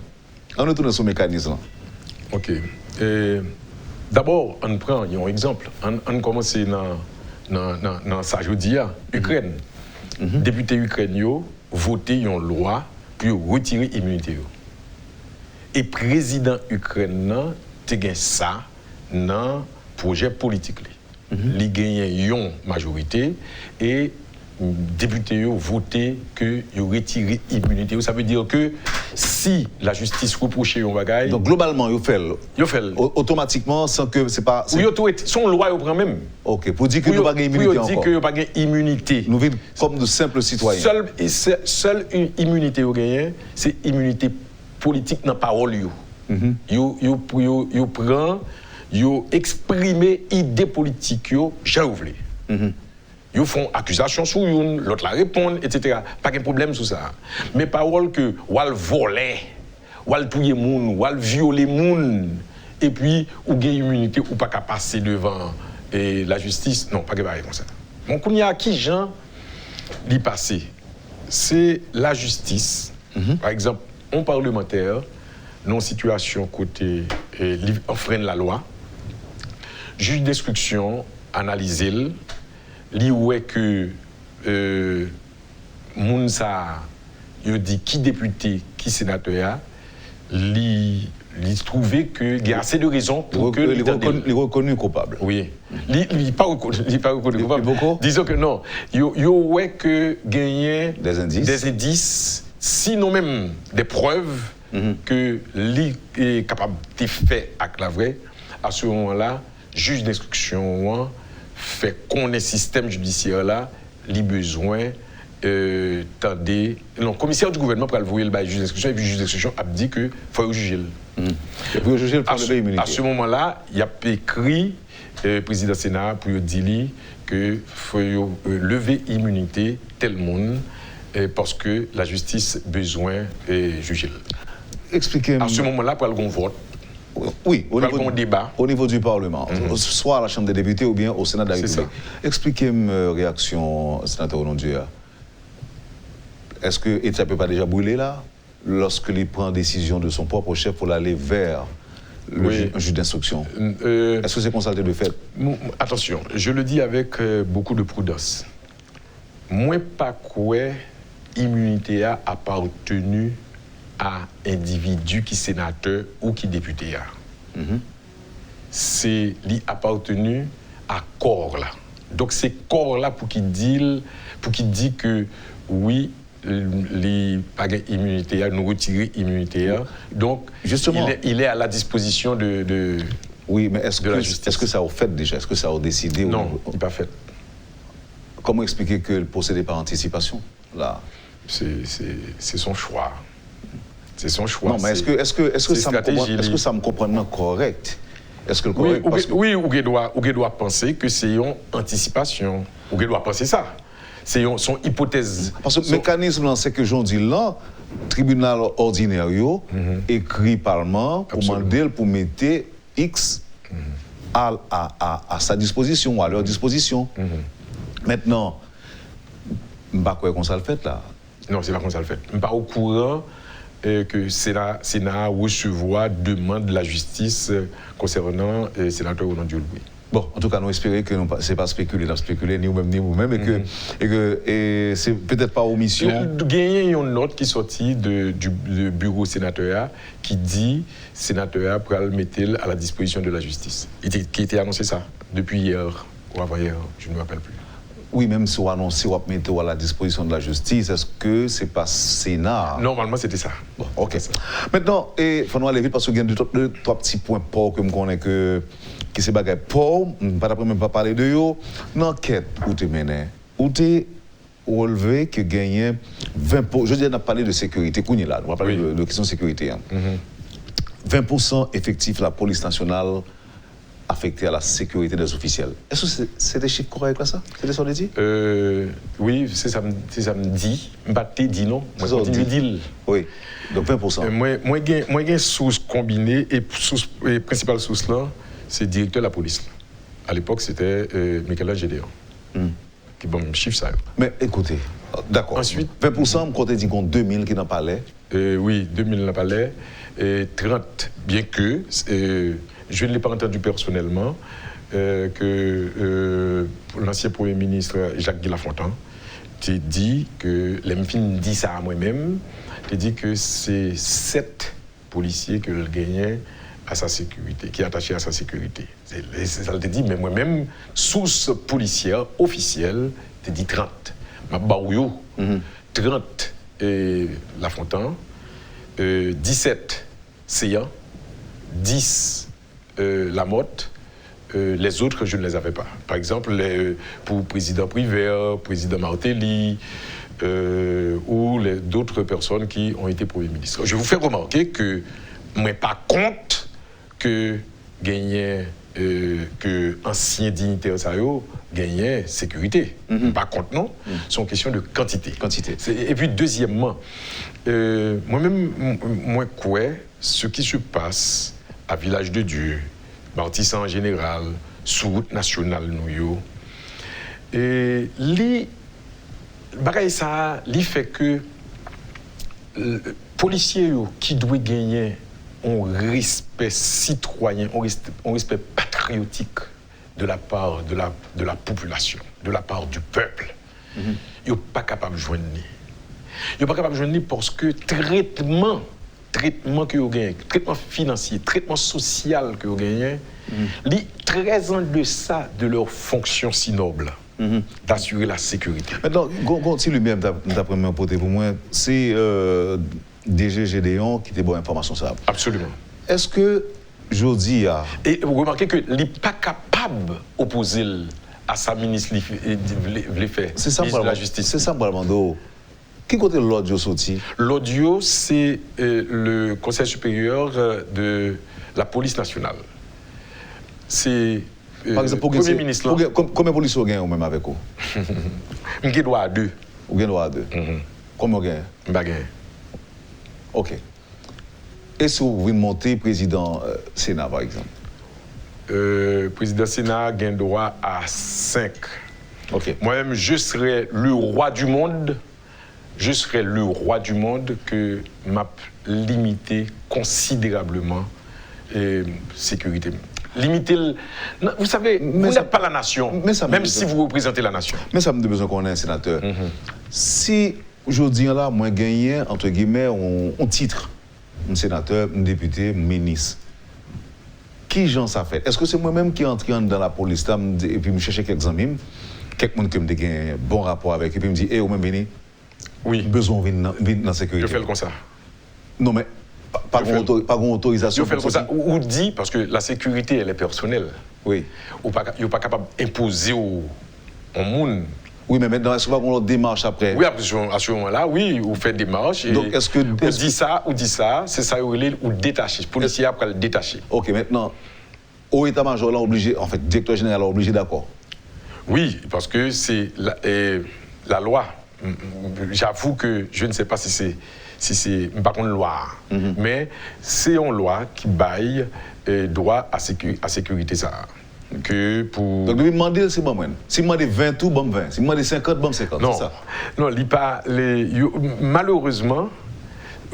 On retourne sur ce mécanisme-là. Ok. D'abord, on prend un exemple. On commence dans ça, je dis, Ukraine. Député ukrainien voté une loi pour retirer l'immunité. Et président ukrainien a gagné ça dans le projet politique. Il a gagné une majorité et député ont voté que ils retiré l'immunité. Ça veut dire que si la justice reprochait un bagage. Donc globalement, ils fait automatiquement sans que c'est pas. Oui, son loi, il prend même. Ok, pour dire que nous n'avons pas d'immunité encore. Pour dire que nous n'avons pas d'immunité. Nous vivons comme de simples citoyens. Seule une immunité au gagnant, c'est immunité politique dans la parole. Ils prennent, ils expriment idées politiques, j'ai oublié. Ils font accusation sur une, l'autre la répond, etc. Pas de problème sur ça. Mais parole que ou al voler, ou al tuer moun, ou al violer moun, et puis ou gagne immunité ou pas qu'à passer devant la justice, non, pas que comme ça. Mon qu'on y a qui Jean l'y passer, c'est la justice. Par exemple, un parlementaire dans une situation côté enfreint la loi, juge d'instruction analyse li ouais que moun sa yo dit qui député qui sénateur li trouvé que il y a assez de raisons pour que il reconnu coupable. Oui. Il pas reconnu coupable. Disons que non, yo ouais que gagner des indices sinon même des preuves que li est capable de faire avec la vraie. À ce moment-là, juge d'instruction fait qu'on est système judiciaire là, les besoins tendez. Le commissaire du gouvernement pour le voir le juge d'instruction et puis le juge d'instruction a dit que faut juger. Et pour juger le problème immunité. À ce moment-là, il a écrit président Sénat pour dire que faut lever immunité tel monde parce que la justice besoin juger. Expliquez-moi. À ce moment-là, pour le vote. Oui, au niveau du Parlement, soit à la Chambre des députés ou bien au Sénat de la République. Expliquez-moi réaction, sénateur Onondia. Est-ce que l'État ne peut pas déjà brûler là, lorsqu'il prend décision de son propre chef pour aller vers un juge d'instruction? Est-ce que c'est constaté de fait? Attention, je le dis avec beaucoup de prudence. Moi, pas quoi l'immunité a appartenu à individu qui sénateur ou qui député a. C'est lui appartenu à corps là. Donc c'est corps là pour qu'il dit que oui, les pas immunité nous retirer immunité. Donc justement, il est à la disposition de oui, mais est-ce que ça a fait déjà? Est-ce que ça a décidé? Non, il n'est pas fait. Comment expliquer que le procédé par anticipation là? C'est son choix. C'est son choix. Non, mais est-ce que ça me comprend correct? Est-ce que le correct? Oui, ou doit penser que c'est une anticipation. Ou doit penser ça. C'est son hypothèse. Parce que le mécanisme, c'est que j'en dis là, tribunal ordinaire écrit Parlement pour demander pour mettre X à sa disposition ou à leur disposition. Maintenant, je ne sais pas comment ça le fait là. Non, c'est pas comme ça le fait. Je ne suis pas au courant que Sénat recevoir demande de la justice concernant le sénateur Onondia Louis. Bon, en tout cas, nous espérons que ce n'est pas spéculé, ni vous-même, et que c'est peut-être pas omission. Il y a une note qui est sortie du bureau sénatorial qui dit que le sénateur pourra le mettre à la disposition de la justice. Qui était annoncé ça depuis hier ou avant-hier, je ne me rappelle plus. Oui, même si on annonce, on met à la disposition de la justice, est-ce que c'est pas Sénat? Normalement, c'était ça. Bon, ok. Maintenant, il faut nous aller vite parce qu'il y a deux, trois petits points pauvres que je connais qui se bagaille pauvres. Je ne vais même pas parler de eux. Dans l'enquête, où tu mené, où tu relevé que gagné 20%. Je dis, on a parlé de sécurité. On va parler de question de sécurité. Hein. 20% effectif la police nationale affecté à la sécurité des officiels. Est-ce que c'est des chiffres corrects là, ça? C'est ce qu'on dit? Oui, c'est ça me dit. Mbappé dit non. Moi, je continue de dire. Oui, donc 20%. Moi, j'ai une source combinée et principale source là, c'est le directeur de la police. À l'époque, c'était Michael Gédéon. Qui bon, chiffre ça. Mais écoutez, d'accord. Ensuite, 20%, quand on dit qu'on 2000 qui n'en parlaient. Oui, 2000 n'en parlaient. 30, bien que. Je ne l'ai pas entendu personnellement, que l'ancien Premier ministre Jacques Guy-Lafontaine t'a dit que, l'Emfine dit ça à moi-même, t'a dit que c'est 7 policiers que le gagnait à sa sécurité, qui est attaché à sa sécurité. C'est ça, t'a dit, mais moi-même, source policière officielle, t'a dit 30. Ma barouillot, 30 Lafontaine, 17 Seyan, 10 Lamotte, les autres, je ne les avais pas. Par exemple, pour le président Privert, président Martelly, ou d'autres personnes qui ont été Premier ministre. Je vous fais remarquer que, mais pas compte que gagnait, que ancien dignitaire Sayo gagnait sécurité. Pas compte, non. C'est une question de quantité. Et puis, deuxièmement, moi-même, moi, quoi, ce qui se passe à Village de Dieu, Martissa en général, sous route nationale, nous, et ça, fait que les policiers qui doivent gagner un respect citoyen, un respect patriotique de la part de la population, de la part du peuple, ils ne sont pas capables de joindre. Ils ne sont pas capables de joindre parce que traitement que vous gagnez, traitement financier, traitement social que vous gagnez, est très en deçà de leur fonction si noble d'assurer la sécurité. Maintenant, continue même d'après mon côté pour moi, c'est DG Gédéon qui était bonne information ça. Absolument. Est-ce que Jody a... Et vous remarquez qu'il n'est pas capable d'opposer à sa ministre de faire. C'est ça, ministre de la Justice. C'est ça, Mbalmando. Qui côté l'audio sorti? L'audio, c'est le Conseil supérieur de la police nationale. C'est par exemple, le Premier ministre. Combien de policiers vous gagnez même avec vous? Je gagne droit à 2. Vous gagnez droit à 2? Combien vous gagnez? Je gagne. Ok. Est-ce que vous voulez monter président Sénat, par exemple? Président Sénat gagne droit à 5. Ok. Moi-même, je serai le roi du monde. Je serai le roi du monde que m'a limité considérablement sécurité. Limiter, vous savez, vous n'êtes pas la nation, même si vous représentez la nation. Mais ça me donne besoin qu'on ait un sénateur. Si aujourd'hui, là, moi, gagné, entre guillemets, on titre, un sénateur, un député, un ministre, qui j'en ça fait? Est-ce que c'est moi-même qui entre dans la police et puis me chercher quelques amis, quelqu'un qui me dit un bon rapport avec, et puis me dit, vous même venez? Oui. Besoin de venir dans la sécurité. Je fais le comme ça. Non, mais pas une autorisation. Je fais le comme ça. Ou dit, parce que la sécurité, elle est personnelle. Oui. Ou pas capable d'imposer au monde. Oui, mais maintenant, est-ce qu'on a des démarches après? Oui, à ce moment-là, oui, vous faites des démarches. Donc, est-ce que. On dit ça, c'est ça, ou détaché. Policier après le détacher. Ok, maintenant, au état-major, là, obligé, en fait, directeur général, obligé d'accord? Oui, parce que c'est la loi. J'avoue que je ne sais pas si c'est pas une loi, mais c'est une loi qui baille droit à sécurité ça. Que pour... Donc, lui demander, c'est bon, si demande 20 tout, bon 20. Si demande 50, bon 50. Non, c'est ça. Non, malheureusement,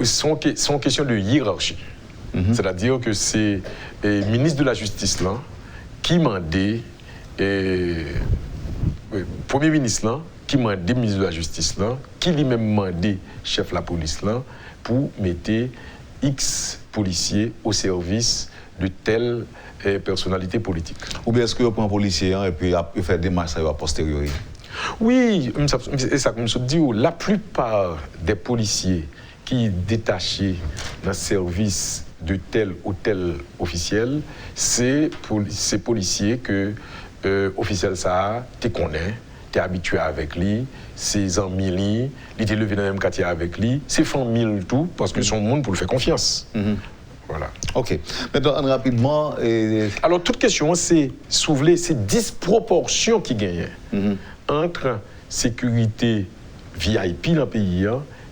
c'est une question de hiérarchie. C'est-à-dire que c'est le ministre de la Justice là, qui m'a dit, Premier ministre là, qui m'a dit ministre de la Justice là, qui lui-même m'a dit chef de la police là, pour mettre X policiers au service de telle personnalité politique. Ou bien est-ce que vous prenez un policier et puis fait des marches a posteriori? Oui, c'est ça que je dis. La plupart des policiers qui sont détachés dans le service de tel ou tel officiel, c'est policiers que officiel ça, tu connais, tu es habitué avec lui, ses amis, il est levé dans le même quartier avec lui, ses familles, tout, parce que son monde pour lui faire confiance. Voilà. OK. Maintenant, rapidement... Alors, toute question, c'est soulever ces disproportions qui gagnent entre sécurité VIP dans le pays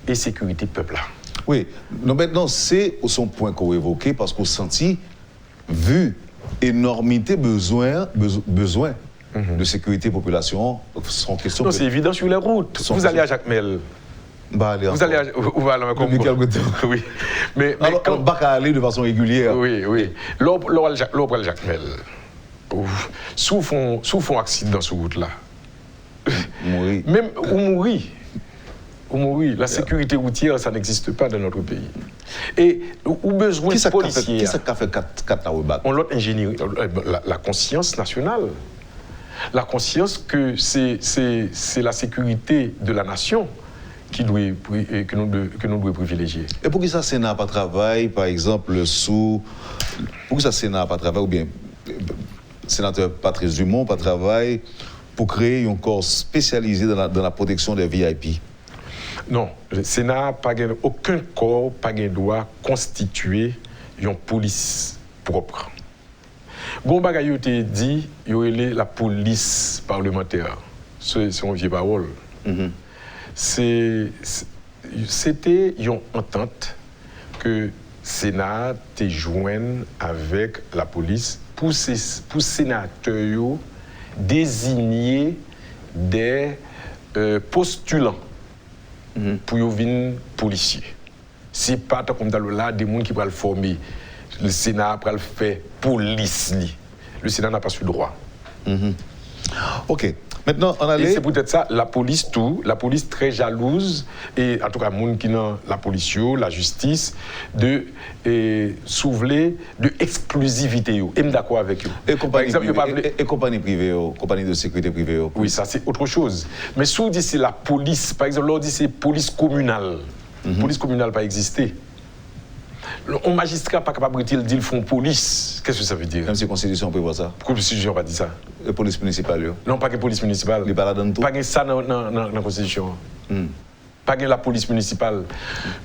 et sécurité peuple. Oui. Non, maintenant, c'est son point qu'on a évoqué parce qu'on sentit, vu énormité besoin de sécurité population, sans question... Non, c'est évident sur les routes. Vous allez à Jacmel. Vous allez à depuis quelque temps. Oui. Mais alors, on va aller de façon régulière. Oui. L'autre Jacmel. Souffrent accident sur route là. Mourir. Même ou mourir. La sécurité routière, ça n'existe pas dans notre pays. Et ou besoin de policiers. Qui ça fait 4 ans? On l'autre ingénierie, la conscience nationale. La conscience que c'est la sécurité de la nation que nous devons privilégier. Et pour que ça, Sénat pas travail, par exemple, pour que ça, Sénat pas travail, ou bien sénateur Patrice Dumont pas travail pour créer un corps spécialisé dans la protection des VIP? Non, le Sénat n'a pas aucun corps, pas de droit constituer une police propre. Bon bagay yo te dit, yo relé la police parlementaire. C'est une vieille parole. C'était une entente que le Sénat te joigne avec la police pour sénateurs désigner des postulants pour devenir policiers. C'est pas comme dans là des gens qui vont le former. Le Sénat va le faire police. Le Sénat n'a pas ce droit. OK. Maintenant, on allait... Et c'est peut-être ça, la police très jalouse, et en tout cas, les gens qui dans la police, la justice, de soulever de exclusivité. Et je suis d'accord avec eux. Et compagnie privée, compagnie de sécurité privée. Oui, ça c'est autre chose. Mais si on dit c'est la police, par exemple, on dit c'est police communale. Police communale pas existé. Un magistrat pas capable de dire font police. Qu'est-ce que ça veut dire? Même si la Constitution prévoit ça. Pourquoi la Constitution n'a pas dit ça? La police municipale. Non, pas que la police municipale. Il pas là-dedans tout. Pas que ça dans la Constitution. Pas que la police municipale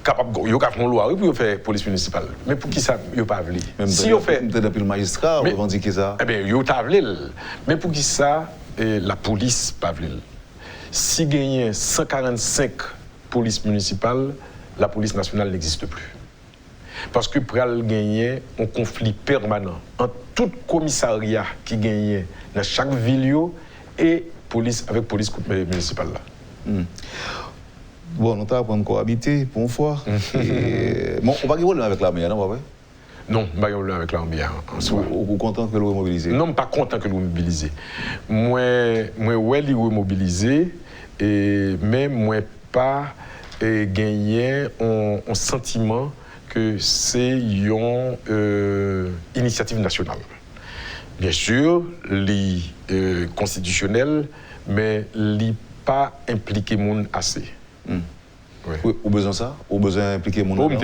capable de faire une loi pour faire police municipale. Mais pour qui ça, il pas voulu? Si on fait depuis le magistrat, on revendique ça. Eh bien, il pas voulu. Mais pour qui ça, la police pas voulu? Si gagne 145 polices municipales, la police nationale n'existe plus. Parce que pour gagner un conflit permanent entre tout commissariat qui gagne dans chaque ville et police avec police municipale là. Bon, nous avons cohabité pour une fois. Bon, on va rigoler avec l'armée, non, ouais? Non, on va rigoler avec l'armée. Vous êtes content que vous mobilisez? Non, pas content que vous mobilisez. Moi, ouais, il mobilisé, mais moi pas gagner un sentiment que c'est une initiative nationale. Bien sûr, constitutionnelle, mais elle pas impliqué monde assez. Oui. Ou besoin ça? Ou besoin impliquer mon monde?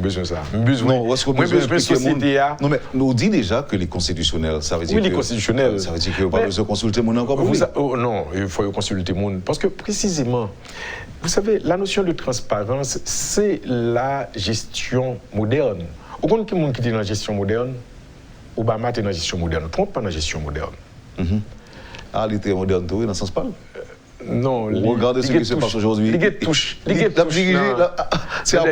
Besoin ça. Non, est-ce que besoin impliquer mon... Non, mais nous dit déjà que les constitutionnels, ça veut dire oui, les constitutionnels. Ça veut dire qu'il n'y a pas besoin de consulter mon encore pour non, il faut consulter mon. Parce que précisément, vous savez, la notion de transparence, c'est la gestion moderne. Au compte qui est dans la gestion moderne, Obama est dans la gestion moderne, Trump pas dans la gestion moderne. Ah, il était moderne, dans le sens pas? Non, regardez ce qui se passe aujourd'hui. C'est à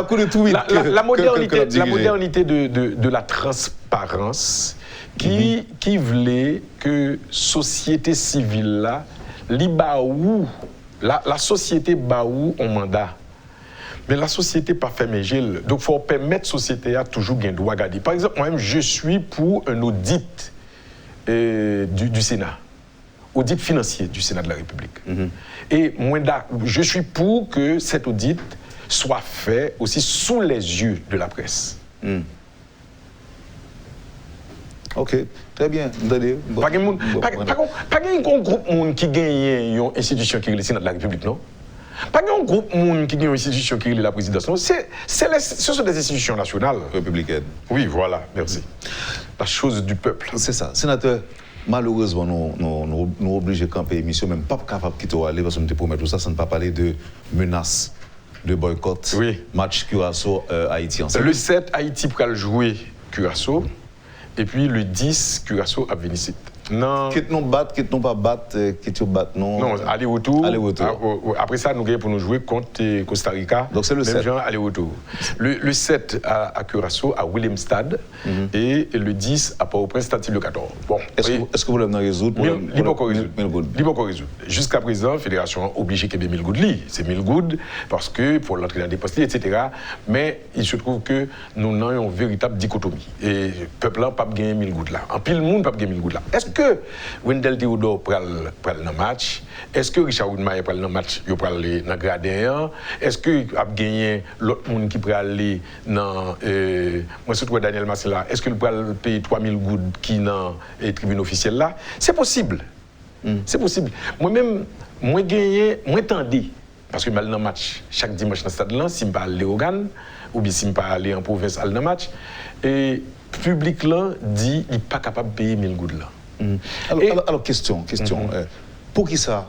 coup de tweet. La modernité de la transparence qui voulait que la société civile là, la société baou en mandat. Mais la société pas fait gilles. Donc il faut permettre à la société à toujours gagner droit garder. Par exemple, moi-même, je suis pour un audit du Sénat. Audit financier du Sénat de la République. Et moi, je suis pour que cet audit soit fait aussi sous les yeux de la presse. Ok, très bien. Pas un groupe monde qui gagne une institution qui est le Sénat de la République, non? Pas un groupe monde qui gagne une institution qui est la présidence, non? Ce sont des institutions nationales. Républicaines. Oui, voilà, merci. La chose du peuple. C'est ça. Sénateur, malheureusement, nous obligés de camper l'émission, même pas capable de quitter aller parce que nous te promettons ça, ça ne pas parler de menaces, de boycott, match Curaçao Haïti ensemble. Le 7, Haïti pourra jouer Curaçao, et puis le 10, Curaçao à Vénicie. Non. Quitte non battre, quitte non pas battre, quitte battre non. Non, aller-retour. Aller-retour. Après ça, nous gagnons pour nous jouer contre Costa Rica. Donc c'est le 7. Genre, aller-retour. Le 7 à Curaçao, à Willemstad, et le 10 à Port-au-Prince, Stade le 14. Bon. Est-ce que vous l'avez résoudre? Libre résoudre. Jusqu'à présent, la fédération obligée qu'il y ait 1000 gouttes. C'est 1000 gouttes parce que pour l'entrée dans des postes, etc. Mais il se trouve que nous avons une véritable dichotomie. Et le peuple n'a pas gagné 1000 gouttes là. En pile, le monde n'a pas gagné 1000 gouttes là. Est-ce que Wendell Théodore prend le match? Est-ce que Richard Woodmayer prend le match? Il prend le gradin? Est-ce qu'il a gagné l'autre monde qui prend aller dans. Moi, surtout Daniel Massila, est-ce qu'il prend payer 3000 gouttes qui dans les tribune officielle là? C'est possible. C'est possible. Moi-même, moi gagné, moi tendé. Parce que je vais aller dans le match chaque dimanche dans le stade là, si je ne vais pas aller au Ghana, ou bien si je ne vais pas aller en province aller dans le match. Et le public là dit qu'il n'est pas capable de payer 1000 gouttes là. Alors, question. Pour qui ça,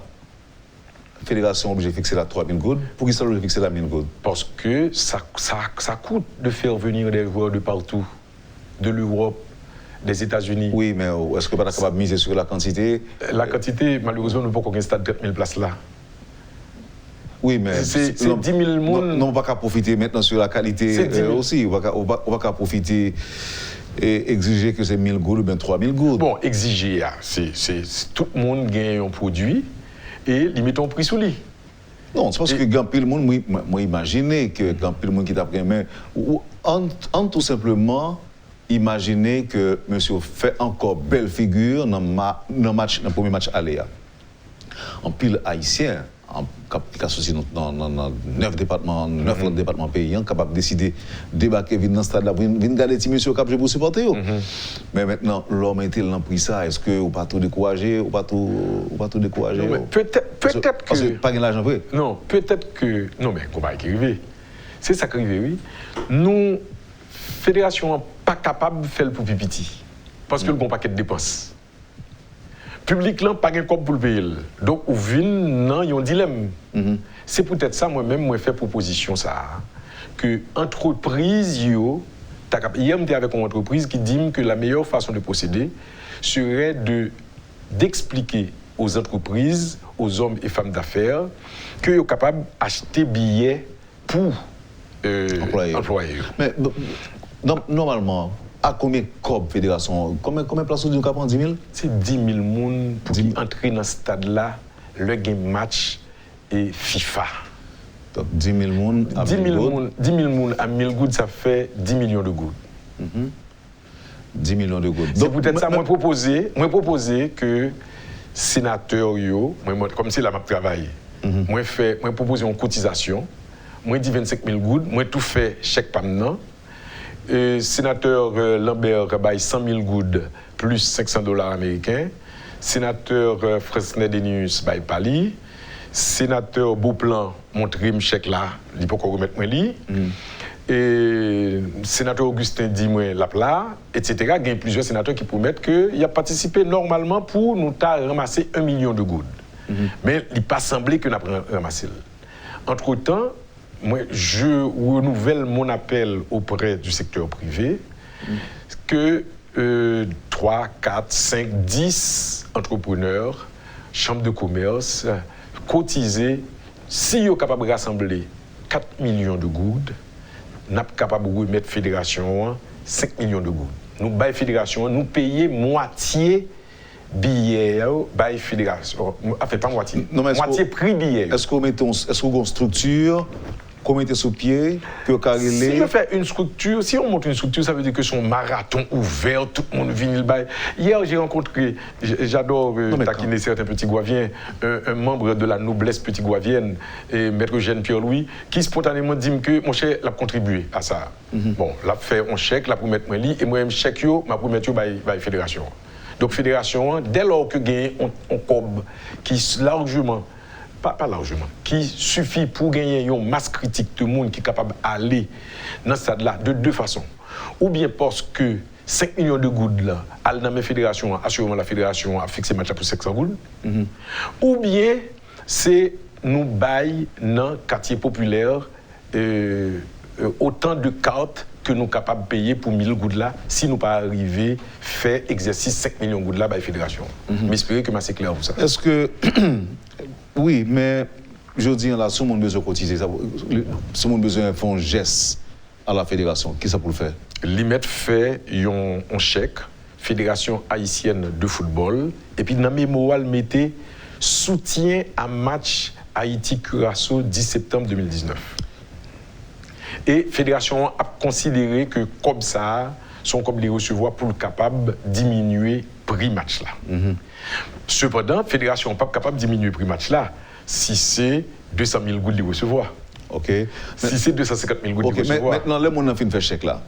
la fédération est obligée de fixer la 3000 gouttes? Pour qui ça, obligée de fixer la 1000 gouttes? Parce que ça coûte de faire venir des joueurs de partout, de l'Europe, des États-Unis. Oui, mais est-ce que vous n'êtes pas capable de miser sur la quantité? La quantité, malheureusement, nous ne pouvons pas stade de 30 000 places là. Oui, mais c'est 10 000 monde. Non, on ne va pas profiter maintenant sur la qualité aussi. On ne va pas profiter et exiger que c'est 1000 gouttes ou bien 3000 gouttes. Bon, exiger, c'est tout le monde gagne un produit et limite un prix sous lui. Non, c'est parce que quand le monde, moi imaginer que quand le monde qui t'a pris main, ou tout simplement imaginer que monsieur fait encore belle figure dans le premier match aller. En pile haïtien, qui associé dans 9 départements, 9 départements payants, capable de décider de débarquer dans ce stade-là, venir garder les monsieur cap pour supporter. Mais maintenant, l'homme était là pris ça, est-ce que vous pas tout décourager, ou pas tout décourager? Peut-être que. Parce que pas l'argent vrai. Non, peut-être que. Non, mais comment arriver? C'est ça qui arrive, oui. Nous, fédération, pas capable de faire pour pipiti. Parce que le bon paquet de dépenses. Public là pas gain comme pour le payer. Donc au vin non, il y a un dilemme. C'est peut-être ça moi-même moi fait proposition ça que entreprise yo hier j'étais avec une entreprise qui dit que la meilleure façon de procéder serait d'expliquer aux entreprises, aux hommes et femmes d'affaires que sont capables d'acheter billets pour employer. Mais normalement à combien de fédération? Combien de places vous avez 10 000? C'est 10 000 personnes pour entrer dans ce stade-là, le game match et FIFA. Donc 10 000 personnes à 1000 gouttes. 10 000 personnes à 1000 gouttes, ça fait 10 millions de gouttes. 10 millions de gouttes. C'est peut-être ça, moi proposer que sénateur, comme c'est là que je travaille, moi proposer une cotisation, moi dis 25 000 gouttes, moi tout fait chèque par maintenant. Sénateur Lambert baille 100 000 gouttes plus $500 américains. Sénateur Fresnel-Denius baille Pali. Sénateur Beauplan montre un chèque là, il peut encore remettre moi li. Et sénateur Augustin dit moi la plat, etc. Il y a plusieurs sénateurs qui promettent qu'il a participé normalement pour nous ramasser 1 million de gouttes. Mais il n'est pas semblé qu'on a ramassé. Entre-temps, moi, je renouvelle mon appel auprès du secteur privé que 3, 4, 5, 10 entrepreneurs, chambres de commerce, cotiser, si ils sont capables de rassembler 4 millions de gouttes, nous sommes capables de remettre la fédération 5 millions de gouttes. Nous, la fédération, nous payons moitié billet, la fédération. Enfin, pas moitié, moitié prix billet. Est-ce qu'on met une structure qu'on mette sous pied, que carrelé. Si on fait une structure, si on monte une structure, ça veut dire que son marathon ouvert, tout le monde vient le bail. Hier, j'ai rencontré, j'adore taquiner certains petits Guaviens, un membre de la noblesse petit Guavienne, maître Jeanne Pierre-Louis, qui spontanément dit que mon chèque l'a contribué à ça. Bon, l'a fait un chèque, l'a pour mettre moi lit, et moi, je chèque, ma pour mettre la fédération. Donc, fédération, dès lors que gagne on cob qui largement, pas largement, qui suffit pour gagner une masse critique de monde qui est capable d'aller dans ce stade-là de deux façons. Ou bien parce que 5 millions de gouttes là, dans mes fédérations, assurément la fédération a fixé le match pour 500 gouttes. Ou bien c'est nous bailler dans le quartier populaire autant de cartes que nous sommes capables de payer pour 1000 gouttes là, si nous pas arriver à faire exercice 5 millions de gouttes là par la fédération. Mais j'espère que c'est clair pour ça. Est-ce que. Oui, mais je dis là, si on a besoin de cotiser, si on a besoin de faire un geste à la fédération, qu'est-ce que ça pour le faire? L'IMET fait un chèque, Fédération haïtienne de football, et puis dans le mémorial, mettez soutien à match Haïti-Curaçao 10 septembre 2019. Et la fédération a considéré que comme ça, son comme les recevoir pour le capable de diminuer le prix match là. Cependant, la fédération n'est pas capable de diminuer le prix match là si c'est 200 000 gouttes de recevoir. Ok. Si c'est 250 000 gouttes de recevoir. Maintenant, le monde a fait un chèque là.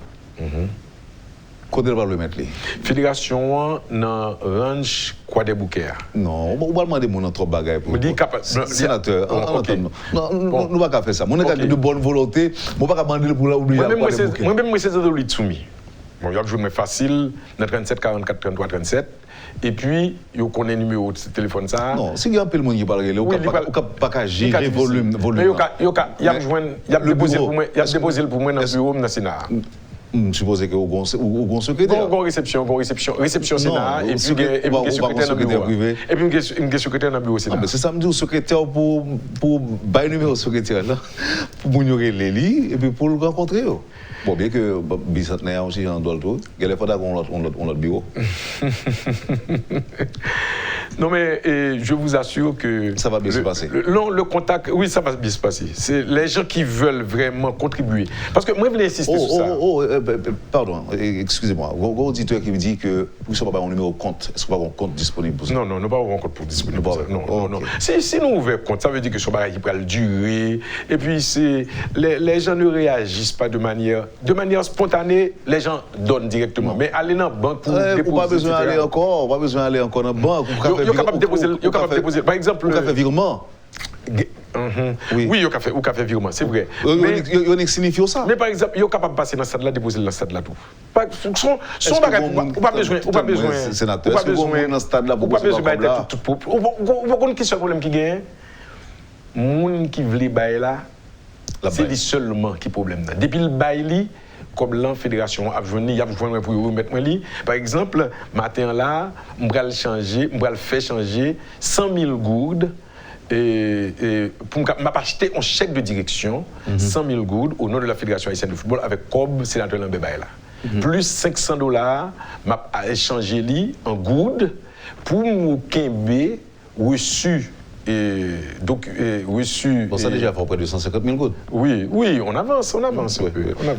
Quand elle va le mettre? La fédération dans range quoi des bouquets? Non, on va demander mon trop bagaille pour. Sénateur, nous ne va pas faire ça. On est de bonne volonté, on ne va pas demander pour l'oublier. Moi-même, je suis de soumis. Bon, il y a joué facile, 37 44 33 37. Et puis, il connaît le numéro de téléphone ça. Non, si il y a un peu de monde qui parle, il n'y a pas gérer volume. Mais il y a déposé pour moi dans le bureau de Sénat. Je suppose que vous avez un secrétaire. Bon, réception Sénat, et puis un secrétaire dans le bureau Sénat. C'est ça, me dit, le secrétaire pour bailler le numéro de secrétaire là, pour ignorer les lits et puis pour le rencontrer. Bon, bien que bicentenaire aussi en doit le tout, il y a des fois qu'on a le bureau. Non, mais je vous assure que. Ça va bien se passer. Le contact, oui, ça va bien se passer. C'est les gens qui veulent vraiment contribuer. Parce que moi, je voulais insister sur ça. Pardon, excusez-moi. Vos auditeurs qui me dit que vous ne savez pas un numéro de compte. Est-ce que vous avez un compte disponible pour ça? Non, nous n'avons pas un compte pour disponible pour ça. Non. Si nous ouvrons un compte, ça veut dire que ce bagage va durer. Et puis, les gens ne réagissent pas de manière spontanée. Les gens donnent directement. Non. Mais aller dans la banque pour déposer. Pas besoin d'aller encore. Pas besoin d'aller encore dans la banque. Vous êtes capable de déposer. Par exemple. Vous avez fait virement. Oui, il y a fait virement, c'est vrai. Il y a signifie ça. Mais par exemple, il y a capable de passer dans le stade là, déposer dans le stade là tout. Son bagage, ou pas besoin. Sénateur, est-ce que vous avez dans le stade là, vous pas besoin de tout. Vous connaissez qui est le problème qui gagne? Les gens qui veulent bailler là, c'est lui seulement qui problème. Depuis le bail, comme la fédération a venu, il y a besoin pour remettre moi li. Par exemple, matin là, on va le faire changer 100 000 gourdes. Pour m'acheter un chèque de direction, 100 000 gourdes au nom de la Fédération haïtienne de football avec Cobb, sénateur Lambé Baïla. Plus $500, m'a échangé li en gourdes pour mon Kembe reçu. Donc, reçu. Bon, ça déjà fait près de 150 000 gouttes. Oui, on avance. Oui.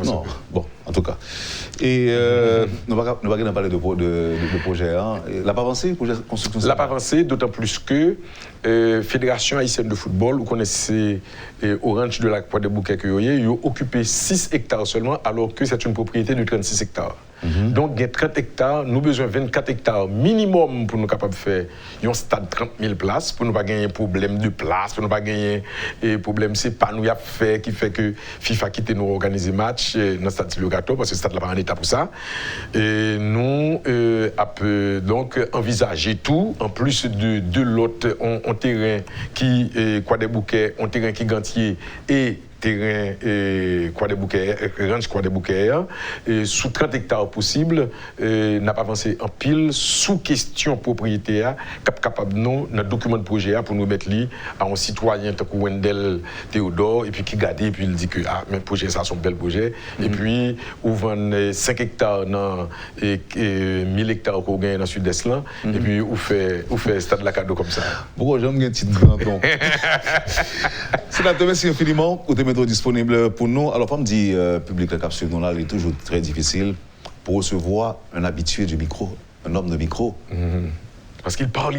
Non. Bon, en tout cas. Et nous allons parler de projet. Hein. La pas avancé, projet construction. La pas avancé, d'autant plus que Fédération haïtienne de football, vous connaissez Orange de la Croix des Bouquets que ils ont occupé 6 hectares seulement, alors que c'est une propriété de 36 hectares. Donc, il y a 30 hectares, nous avons besoin de 24 hectares minimum pour nous capables de faire un stade de 30 000 places, pour ne pas gagner problème de place, pour ne pas gagner problème, c'est pas nous y a fait qui fait que FIFA quitte nous organiser match dans le stade Silvio-Gato, parce que le stade n'est pas en état pour ça. Et nous avons donc envisagé tout, en plus de l'autre, on terrain qui Croix des Bouquets, on terrain qui Gantier et terrain Croix des Bouquets, ranch Croix des Bouquets, sous 30 hectares possible, n'a pas avancé en pile, sous question propriétaire, capable nous, notre document de projet pour nous mettre li à un citoyen tant que Wendell Théodore, et puis qui garde, et puis il dit que mais projet ça, c'est un bel projet, et puis on vend 5 hectares dans 1000 hectares qu'on gagne dans le sud-est là, et puis on fait stade la cadeau comme ça. Pourquoi j'aime un petit grand don? Sénateur, merci infiniment. métro disponible pour nous. Alors, comme dit public la capsule, là, il est toujours très difficile pour recevoir un habitué du micro, un homme de micro. Parce qu'il parle.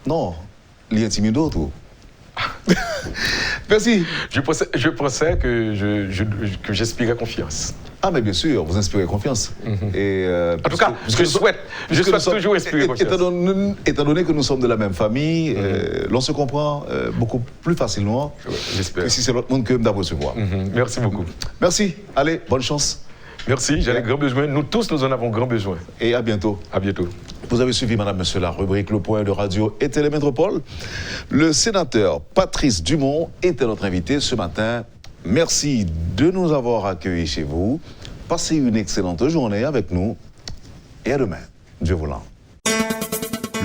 Non, il est intimidant, tout. Merci. Je pensais que j'inspirais confiance. Ah, mais bien sûr, vous inspirez confiance. Et, en tout cas, je souhaite toujours inspirer confiance. Étant donné que nous sommes de la même famille, l'on se comprend beaucoup plus facilement que si c'est l'autre monde que nous devons recevoir. Merci beaucoup. Merci. Allez, bonne chance. Merci, j'en ai grand besoin. Nous tous, nous en avons grand besoin. Et à bientôt. À bientôt. Vous avez suivi, madame, monsieur, la rubrique Le Point de Radio et Télémétropole. Le sénateur Patrice Dumont était notre invité ce matin. Merci de nous avoir accueillis chez vous. Passez une excellente journée avec nous. Et à demain. Dieu voulant.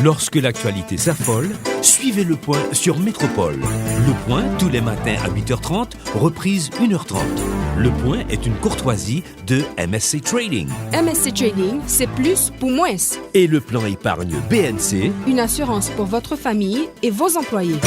Lorsque l'actualité s'affole, suivez Le Point sur Métropole. Le Point, tous les matins à 8h30, reprise 1h30. Le Point est une courtoisie de MSC Trading. MSC Trading, c'est plus pour moins. Et le plan épargne BNC, Une assurance pour votre famille et vos employés.